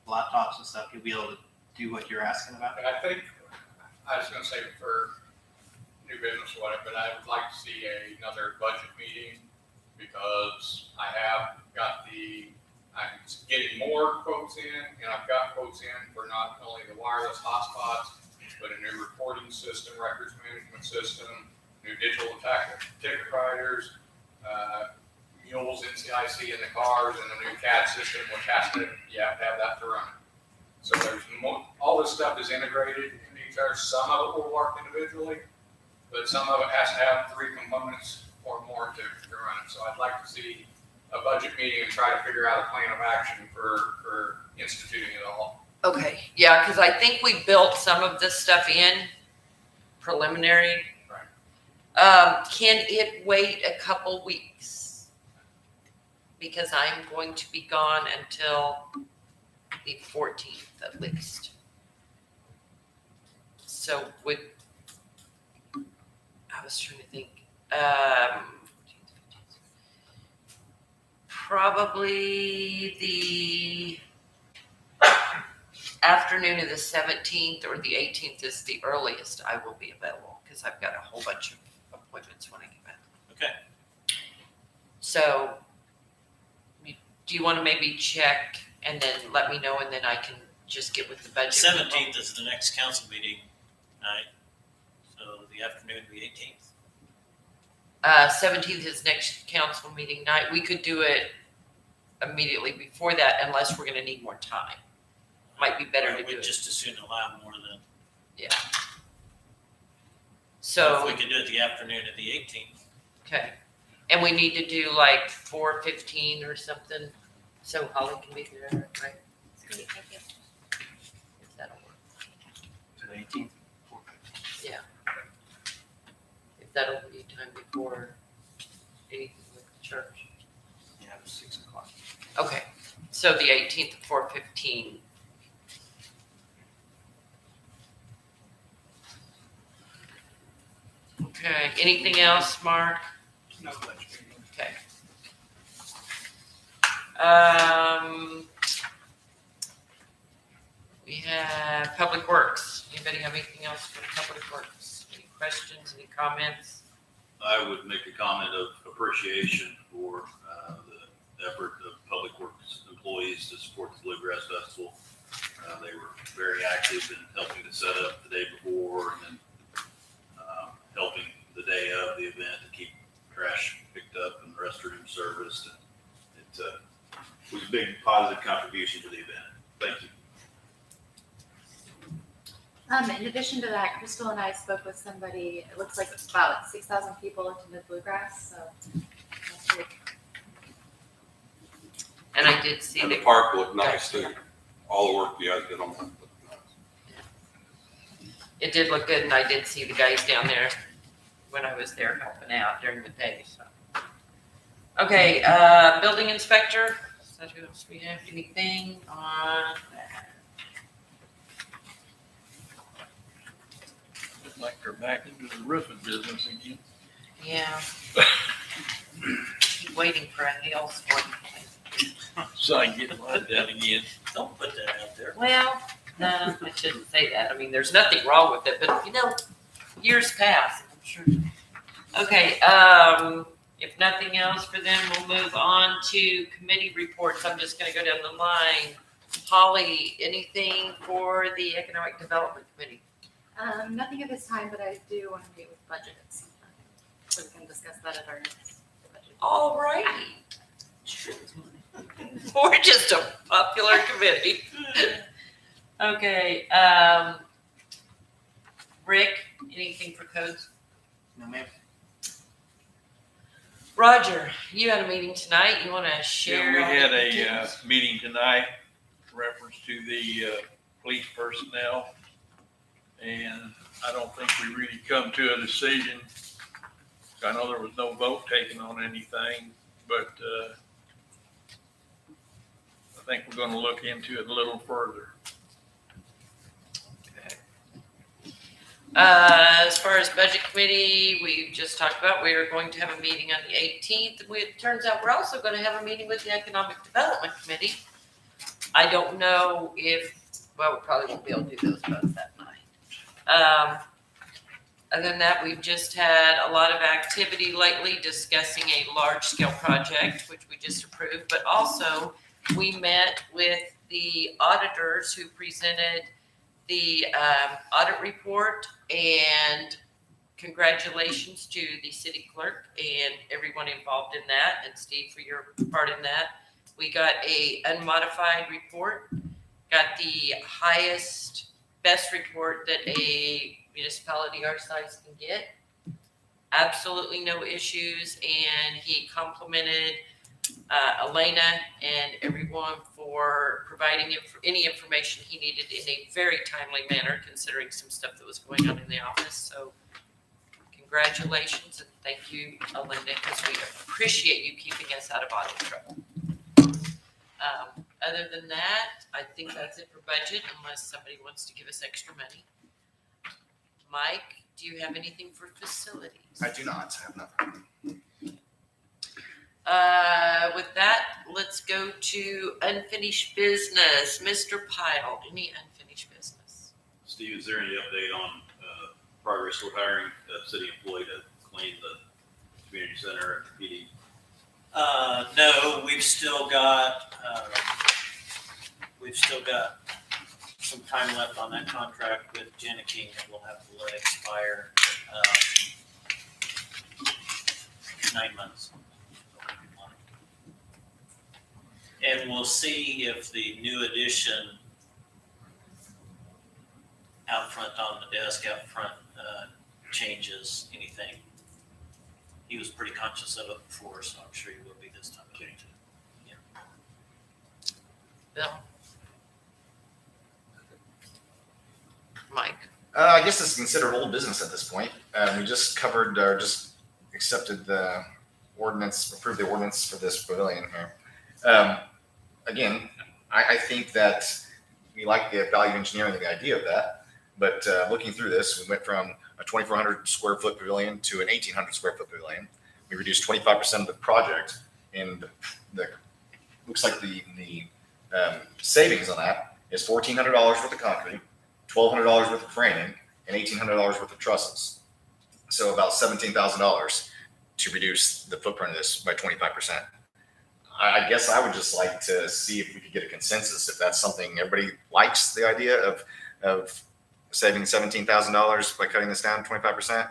laptops and stuff, you'll be able to do what you're asking about? And I think, I was gonna say for new business or whatever, but I would like to see another budget meeting because I have got I'm getting more quotes in and I've got quotes in for not only the wireless hotspots, but a new reporting system, records management system, new digital ticket writers, mules NCIC in the cars, and a new CAD system, which you have to have that to run. So there's more, all this stuff is integrated in each other. Some of it will work individually, but some of it has to have 3 components or more to run it. So I'd like to see a budget meeting and try to figure out a plan of action for instituting it all. Okay, yeah, because I think we built some of this stuff in preliminary. Right. Can it wait a couple weeks? Because I'm going to be gone until the 14th at least. So I was trying to think, probably the afternoon of the 17th or the 18th is the earliest I will be available, because I've got a whole bunch of appointments when I get back. Okay. So, do you want to maybe check and then let me know, and then I can just get with the budget? 17th is the next council meeting night. So the afternoon of the 18th. 17th is next council meeting night. We could do it immediately before that, unless we're going to need more time. Might be better I to do would it. just as soon allow more than. So, If we could do it the afternoon of the 18th. okay. And we need to do like 4:15 or something, so Holly can be there, right? If that'll work. To the 18th? Yeah. That'll be time before anything with the church. Yeah, it was 6 o'clock. Okay, so the 18th at 4:15. Okay, anything else, Mark? No question. Okay. We have Public Works. Anybody have anything else for Public Works? Any questions, any comments? I would make a comment of appreciation for the effort of Public Works employees to support the Bluegrass Festival. They were very active in helping to set up the day before and then helping the day of the event to keep trash picked up and restroom serviced. It was a big positive contribution to the event. Thank you. In addition to that, Crystal and I spoke with somebody, it looks like about 6,000 people attended Bluegrass, so that's big. And I did see And the that. park looked nice too. All the work you guys did on that looked nice. It did look good, and I did see the guys down there when I was there helping out during the day, so. Okay, building inspector, so do we have anything on that? Looks like they're back into the roofing business again. Yeah. Keep waiting for a hailstorm. So I can get mine done again. Don't put that out there. Well, no, I shouldn't say that. I mean, there's nothing wrong with it, but you know, years pass, I'm sure. Okay, if nothing else for them, we'll move on to committee reports. I'm just gonna go down the line. Holly, anything for the Economic Development Committee? Nothing at this time, but I do want to meet with budget at some time, so we can discuss that at our next budget. All righty. We're just a popular committee. Okay, Rick, anything for codes? No, ma'am. Roger, you had a meeting tonight. You want to share? Yeah, we all the had a details? meeting tonight, reference to the police personnel. And I don't think we really come to a decision. I know there was no vote taken on anything, but I think we're gonna look into it a little further. As far as budget committee, we just talked about, we are going to have a meeting on the 18th. It turns out we're also going to have a meeting with the Economic Development Committee. I don't know if, well, we probably won't be able to do those both that night. Other than that, we've just had a lot of activity lately discussing a large scale project, which we just approved, but also we met with the auditors who presented the audit report, and congratulations to the city clerk and everyone involved in that, and Steve for your part in that. We got a unmodified report, got the highest, best report that a municipality our size can get. Absolutely no issues, and he complimented Elena and everyone for providing any information he needed in a very timely manner, considering some stuff that was going on in the office. So congratulations and thank you, Elena, because we appreciate you keeping us out of audit trouble. Other than that, I think that's it for budget, unless somebody wants to give us extra money. Mike, do you have anything for facilities? I do not have nothing. With that, let's go to unfinished business. Mr. Pyle, any unfinished business? Steve, is there any update on progress with hiring a city employee to clean the community center and PD? No, we've still got some time left on that contract with Jenna King that we'll have to let expire 9 months. And we'll see if the new addition out front on the desk out front changes anything. He was pretty conscious of it before, so I'm sure he will be this time. Yeah. Bill? Mike? I guess this is considered old business at this point. We just covered, or just accepted the ordinance, approved the ordinance for this pavilion here. Again, I think that we like the value engineering and the idea of that, but looking through this, we went from a 2,400 square foot pavilion to an 1,800 square foot pavilion. We reduced 25% of the project, and the looks like the savings on that is $1,400 worth of concrete, $1,200 worth of framing, and $1,800 worth of trusses. So about $17,000 to reduce the footprint of this by 25%. I guess I would just like to see if we could get a consensus, if that's something everybody likes, the idea of saving $17,000 by cutting this down 25%,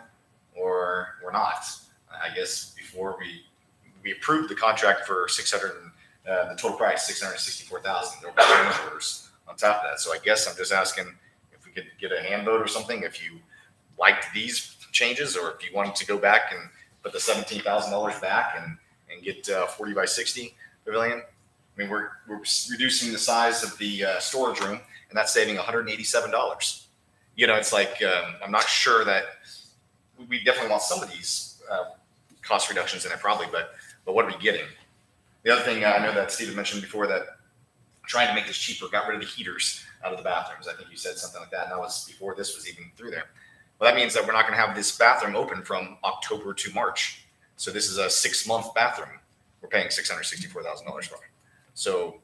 or not. I guess before we approved the contract for 600, the total price, $664,000. There were change orders on top of that. So I guess I'm just asking if we could get a hand vote or something, if you liked these changes, or if you wanted to go back and put the $17,000 back and get 40 by 60 pavilion. I mean, we're reducing the size of the storage room, and that's saving $187. You know, it's like, I'm not sure that we definitely want some of these cost reductions in it probably, but what are we getting? The other thing I know that Steve mentioned before, that trying to make this cheaper, got rid of the heaters out of the bathrooms. I think you said something like that, and that was before this was even through there. Well, that means that we're not going to have this bathroom open from October to March. So this is a 6-month bathroom. We're paying $664,000 for it. So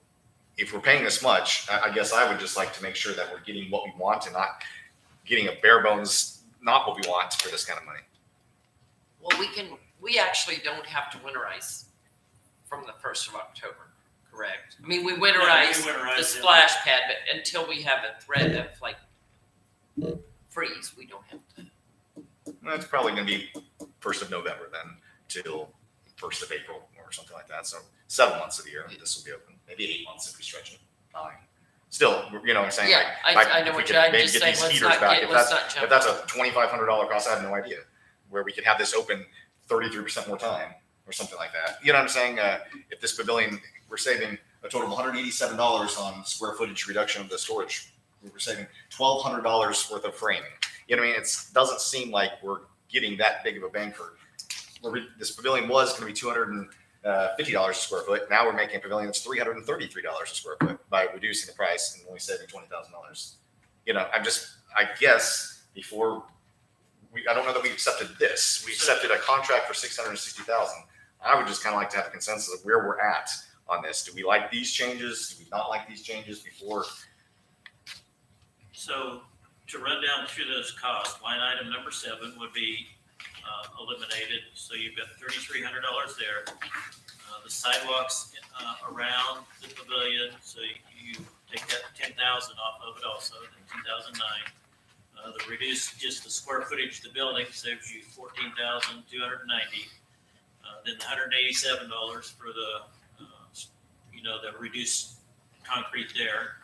if we're paying this much, I guess I would just like to make sure that we're getting what we want and not getting a bare bones, not what we want for this kind of money. Well, we actually don't have to winterize from the 1st of October, correct? I mean, we winterize the splash pad, but until we have a threat of like freeze, we don't have to. Well, it's probably going to be 1st of November then till 1st of April or something like that. So 7 months of the year, this will be open. Maybe 8 months if we stretch it. 9. Still, you know what I'm saying? Yeah, I know what you're, I'm just saying, let's not jump. If that's a $2,500 cost, I have no idea. Where we could have this open 33% more time or something like that. You know what I'm saying? If this pavilion, we're saving a total of $187 on square footage reduction of the storage. We're saving $1,200 worth of framing. You know what I mean? It doesn't seem like we're getting that big of a bang for. This pavilion was going to be $250 a square foot. Now we're making a pavilion that's $333 a square foot by reducing the price and only saving $20,000. You know, I guess before I don't know that we accepted this. We accepted a contract for $660,000. I would just kind of like to have a consensus of where we're at on this. Do we like these changes? Do we not like these changes before? So to run down through those costs, line item number 7 would be eliminated. So you've got $3,300 there. The sidewalks around the pavilion, so you take that 10,000 off of it also, 2009. The reduce just the square footage of the building saves you $14,290. Then the $187 for the the reduced concrete there.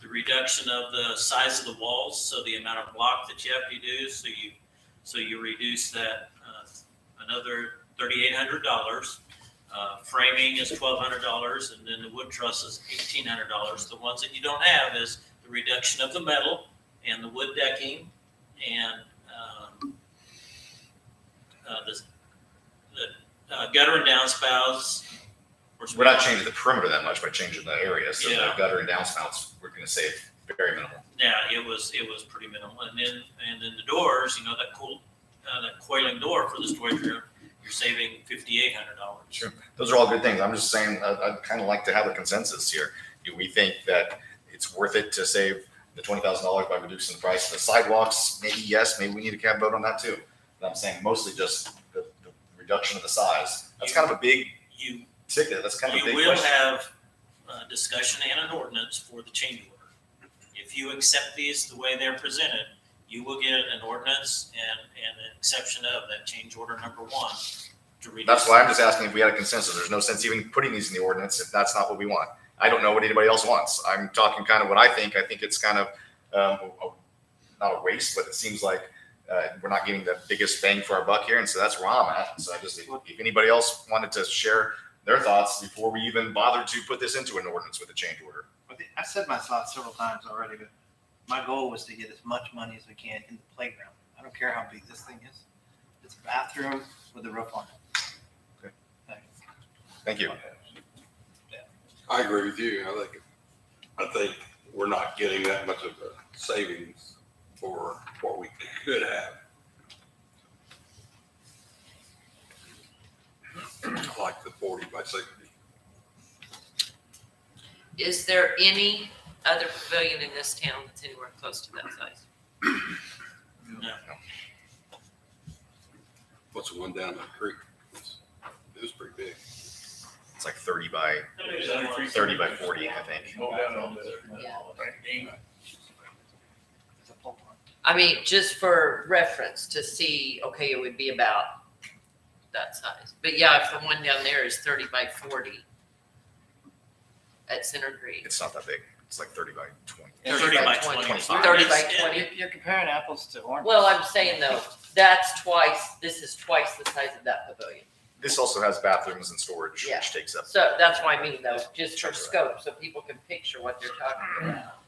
The reduction of the size of the walls, so the amount of block that you have to do, so you reduce that another $3,800. Framing is $1,200, and then the wood truss is $1,800. The ones that you don't have is the reduction of the metal and the wood decking and the gutter and downspouts. We're not changing the perimeter that much by changing the area. So Yeah. the gutter and downspouts, we're going to save very minimal. Yeah, it was pretty minimal. And then the doors, that coiling door for the storage room, you're saving $5,800. Sure. Those are all good things. I'm just saying, I'd kind of like to have a consensus here. Do we think that it's worth it to save the $20,000 by reducing the price of the sidewalks? Maybe yes, maybe we need a cab vote on that too. But I'm saying mostly just the reduction of the size. That's kind of a big ticket. That's kind of a big You will question. have discussion and an ordinance for the change order. If you accept these the way they're presented, you will get an ordinance and an exception of that change order number 1 to reduce. That's why I'm just asking if we had a consensus. There's no sense even putting these in the ordinance if that's not what we want. I don't know what anybody else wants. I'm talking kind of what I think. I think it's kind of not a waste, but it seems like we're not getting the biggest bang for our buck here. And so that's where I'm at. So if anybody else wanted to share their thoughts before we even bothered to put this into an ordinance with a change order. I said my thoughts several times already, but My goal was to get as much money as we can in the playground. I don't care how big this thing is. It's a bathroom with a roof on it. Thank you. I agree with you. I think we're not getting that much of a savings for what we could have. I like the 40 by 60. Is there any other pavilion in this town that's anywhere close to that size? No. What's the one down the creek? It was pretty big. It's like 30 by 40, I think. Go down on the, Yeah. game. It's a pole barn. I mean, just for reference to see, okay, it would be about that size. But yeah, if the one down there is 30 by 40 at Center Green. It's not that big. It's like 30 by 20. 30 by 20. 25. 30 by It's- 20. You're comparing apples to oranges. Well, I'm saying though, this is twice the size of that pavilion. This also has bathrooms and storage, Yeah. which takes up. So that's what I mean though, just for Sure. scope, so people can picture what they're talking about.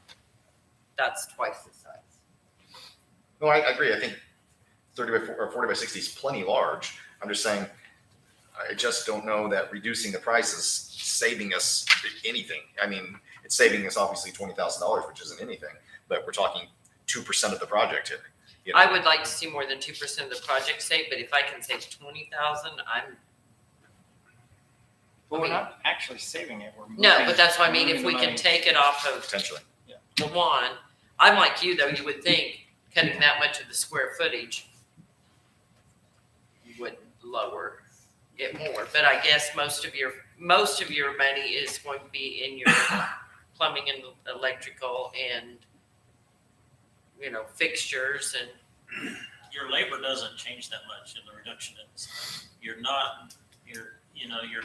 That's twice the size. No, I agree. I think 30 by 40, or 40 by 60 is plenty large. I'm just saying, I just don't know that reducing the price is saving us anything. I mean, it's saving us obviously $20,000, which isn't anything, but we're talking 2% of the project here. You know? I would like to see more than 2% of the project saved, but if I can save 20,000, Well, we're not actually saving it. We're no, moving- but that's what I mean, if moving we the can money. take it off of Potentially. the one, I'm like you though, you would think cutting that much of the square footage would lower it more, but I guess most of your money is going to be in your plumbing and electrical and, fixtures and, Your labor doesn't change that much in the reduction in size. Your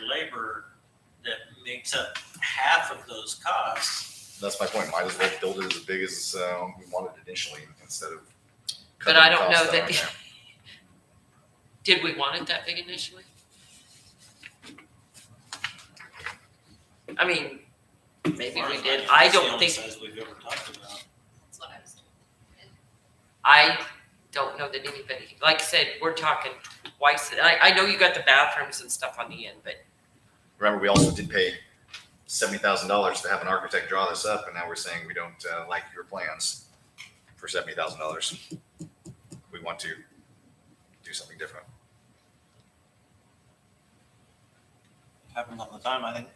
labor that makes up half of those costs. That's my point. Might as well build it as big as we wanted initially instead of. but I don't cutting know costs that, down. did we want it that big initially? I mean, maybe we did. I don't think, Size we've ever talked about. That's what I was told. I don't know that anybody, like I said, we're talking twice. I know you got the bathrooms and stuff on the end, but Remember, we also did pay $70,000 to have an architect draw this up, and now we're saying we don't like your plans for $70,000. We want to do something different. Happens all the time, I think.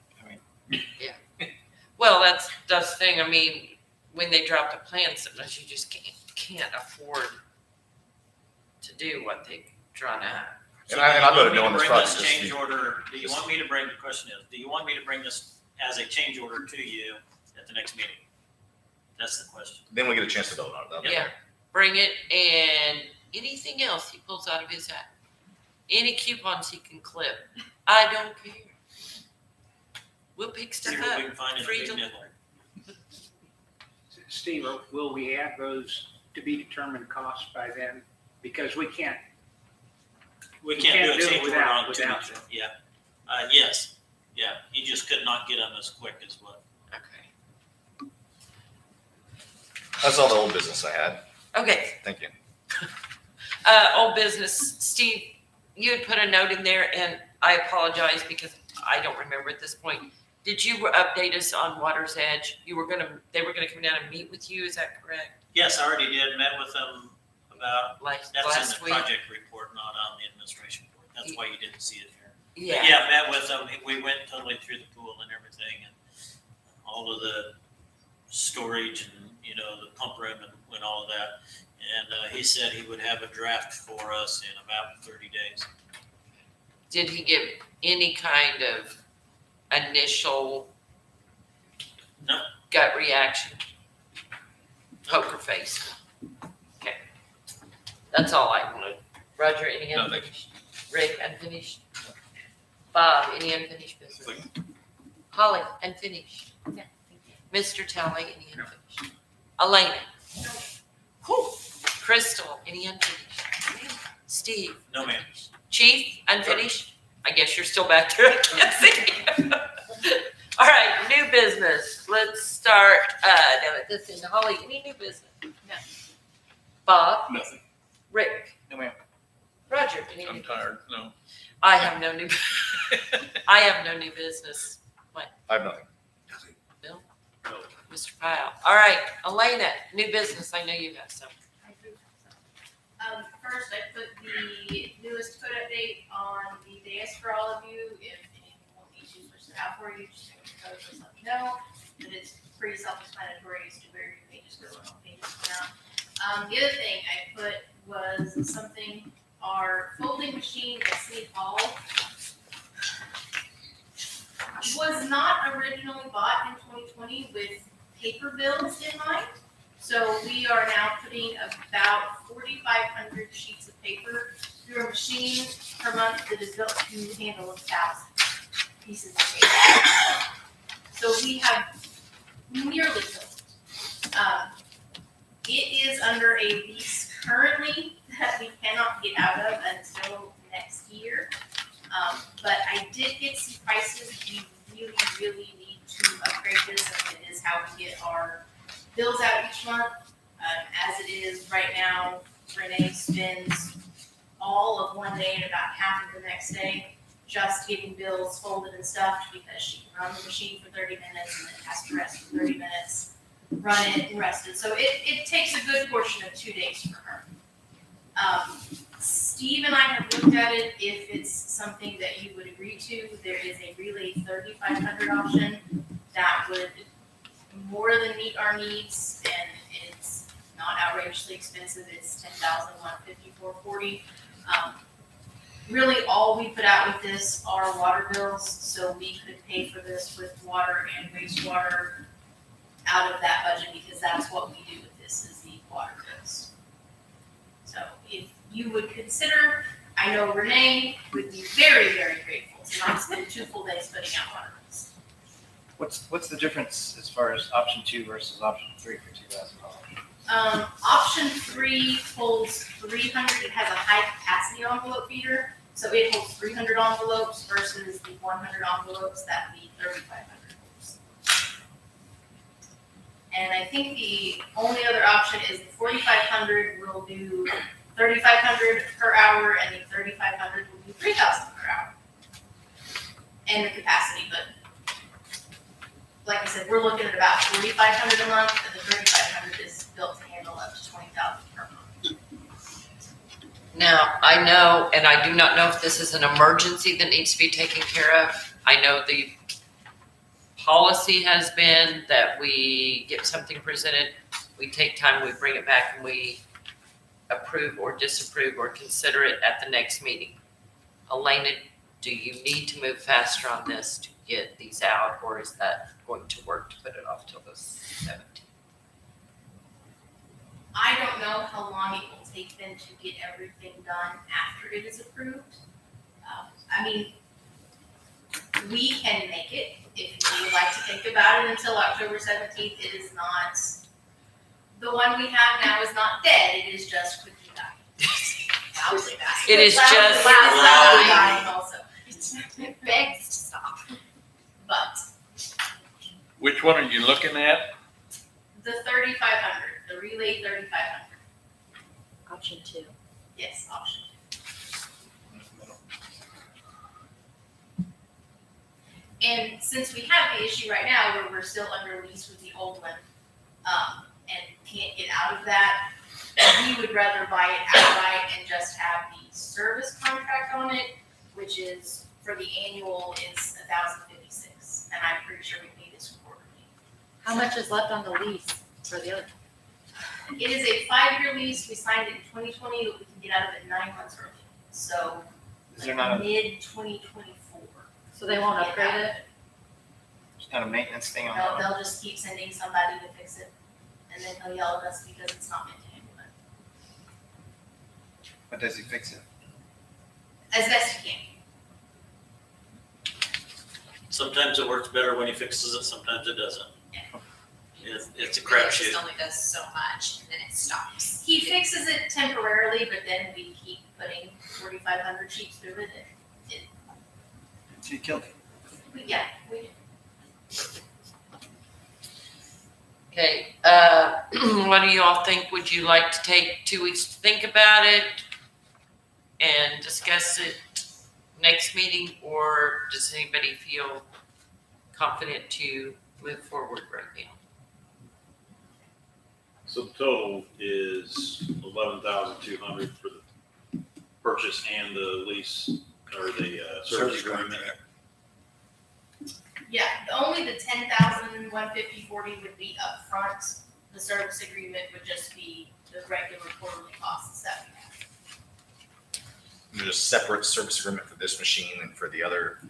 well, that's the thing. I mean, when they drop the plans, sometimes you just can't afford to do what they've drawn out. And I'm do gonna you know want on me this to bring project, change just be- order, do you want me to bring, the question is, do you want me to bring this as a change order to you at the next meeting? That's the question. Then we get a chance to vote on it. Yeah, bring it and anything else he pulls out of his hat. Any coupons he can clip. I don't care. We'll pick See stuff what we up. can find in a Free big delivery. nickel. Steve, will we add those to be determined costs by then? Because we can't. We You can't can't do a do it change order without- on without two, them. yeah. Yes, yeah, he just could not get them as quick as what. Okay. That's all the old business I had. Okay, Thank you. old business, Steve, you had put a note in there and I apologize because I don't remember at this point. Did you update us on Water's Edge? They were gonna come down and meet with you, is that correct? Yes, I already did, met with them about, Last that's in the week? project report, not on the administration report. That's why you didn't see it here. But Yeah, yeah, met with them. We went totally through the pool and everything and all of the storage and, the pump room and all of that. And he said he would have a draft for us in about 30 days. did he give any kind of initial No. gut reaction? Poker face. Okay. That's all I wanted. Roger, any No, thank you. unfinished? Rick, unfinished? Bob, any unfinished business? Holly, unfinished? Yeah, thank you. Mr. Talley, any unfinished? Elena? Whew. Crystal, any unfinished? Steve? No, ma'am. Chief, unfinished? I guess you're still back there. I can't see you. All right, new business. Let's start, down at this end. Holly, any new business? Bob, Nothing. Rick, No, ma'am. Roger, any I'm new- tired, no. I have no new, I have no new business. I have nothing. Bill? Mr. Powell. All right, Elena, new business. I know you got some. First, I put the newest code update on the dais for all of you. If anyone needs to switch it out for you, just take the code, just let me know. But it's pretty self-explanatory as to where your pages go and what pages come out. The other thing I put was something, our folding machine at City Hall was not originally bought in 2020 with paper bills in mind. So we are now putting about 4,500 sheets of paper through a machine per month that is built to handle 1,000 pieces of paper. So we have nearly filled. It is under a lease currently that we cannot get out of until next year. But I did get some prices. We really need to upgrade this, and it is how we get our bills out each month. As it is right now, Renee spends all of one day and about half of the next day just getting bills folded and stuffed because she can run the machine for 30 minutes and then has to rest for 30 minutes, run it and rest it. So it takes a good portion of 2 days for her. Steve and I have looked at it. If it's something that you would agree to, there is a Relay 3500 option that would more than meet our needs, and it's not outrageously expensive. It's $10,154.40. Really, all we put out with this are water bills, so we could pay for this with water and wastewater out of that budget because that's what we do with this is the water bills. So if you would consider, I know Renee would be very, very grateful to not spend 2 full days putting out water bills. What's the difference as far as option 2 versus option 3 for $2,000? Option 3 holds 300, it has a high capacity envelope feeder, so it holds 300 envelopes versus the 100 envelopes that the 3,500 holds. And I think the only other option is the 4,500 will do 3,500 per hour, and the 3,500 will do 3,000 per hour. And the capacity, but like I said, we're looking at about 4,500 a month, and the 3,500 is built to handle up to 20,000 per month. Now, I know, and I do not know if this is an emergency that needs to be taken care of. I know the policy has been that we get something presented, we take time, we bring it back, and we approve or disapprove or consider it at the next meeting. Elena, do you need to move faster on this to get these out, or is that going to work to put it off till the 17th? I don't know how long it will take them to get everything done after it is approved. I mean, we can make it if you would like to think about it until October 17th. It is not, the one we have now is not dead, it is just quickly dying. Loudly dying. It is just loudly dying also. It begs to stop. But Which one are you looking at? the 3,500, the Relay 3,500, Option 2. yes, option. And since we have the issue right now where we're still under lease with the old one, and can't get out of that, we would rather buy it outright and just have the service contract on it, which is, for the annual is $1,056, and I'm pretty sure we pay this quarterly. How much is left on the lease for the other? It is a 5-year lease, we signed it in 2020, but we can get out of it 9 months early, so Is there not a, mid-2024. So they won't upgrade it? there's not a maintenance thing on No, that one? they'll just keep sending somebody to fix it, and then they'll yell at us because it's not meant to handle it. But does he fix it? As best you can. Sometimes it works better when he fixes it, sometimes it doesn't. It's a It really crapshoot. just only does so much and then it stops. He fixes it temporarily, but then we keep putting 4,500 sheets through it. So you killed it. We Okay, what do you all think? Would you like to take 2 weeks to think about it and discuss it next meeting, or does anybody feel confident to move forward right now? So the total is 11,200 for the purchase and the lease or the service agreement. Yeah, only the 10,150.40 would be upfront. The service agreement would just be the regular quarterly costs that we have. And there's a separate service agreement for this machine and for the other.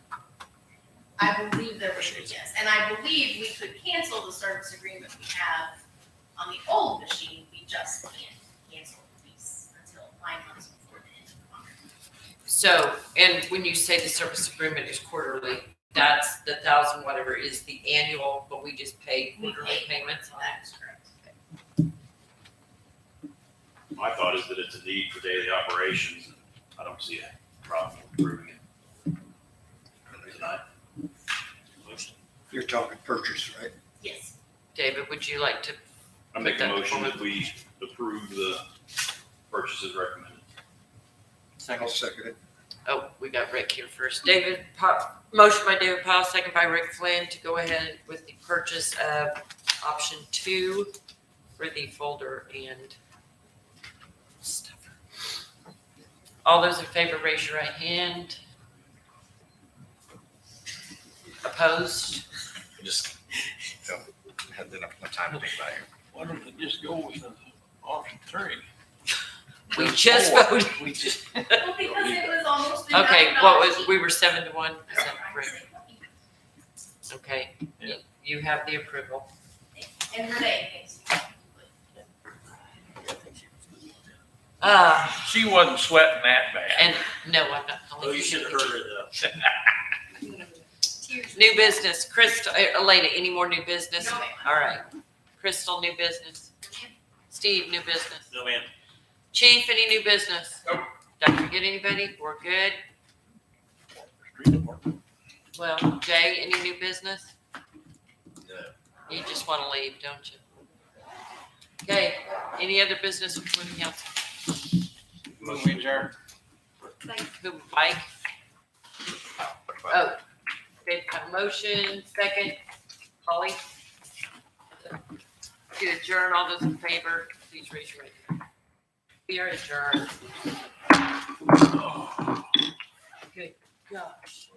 I believe there was, yes, and I believe we could cancel the service agreement we have on the old machine. We just can't cancel the lease until 9 months before the end of the contract. So, and when you say the service agreement is quarterly, that's the 1,000 whatever is the annual, but we just pay We quarterly pay payments on that that. is correct. My thought is that it's a need for daily operations, and I don't see a problem with approving it tonight. Motion. You're talking purchase, right? Yes. David, would you like to? I make a Put that motion forward. that we approve the purchases recommended. I'll second it. Oh, we got Rick here first. David, motion by David Powell, second by Rick Flynn to go ahead with the purchase of option 2 for the folder and stuffer. All those in favor, raise your right hand. Opposed? I just don't have enough time to think about it. Why don't they just go with the option 3? We just Four. voted. We just. Well, because it was almost. the Okay, $9 what was, cheap. we were 7 to 1? Is that Right, correct? so- Okay, Yeah. you have the approval. And Renee, thanks. She wasn't sweating that bad. And no, I'm not. Oh, you should have heard her though. Tears. New business, Crystal, Elena, any more new business? No, ma'am. All right. Crystal, new business. Steve, new business. No, man. Chief, any new business? Nope. Did I forget anybody? We're good. Well, Jay, any new business? No. You just want to leave, don't you? Okay, any other business before the council? Motion adjourned. Who, Mike? Oh, okay, a motion, second. Holly? To adjourn, all those in favor, please raise your right hand. We are adjourned. Good gosh.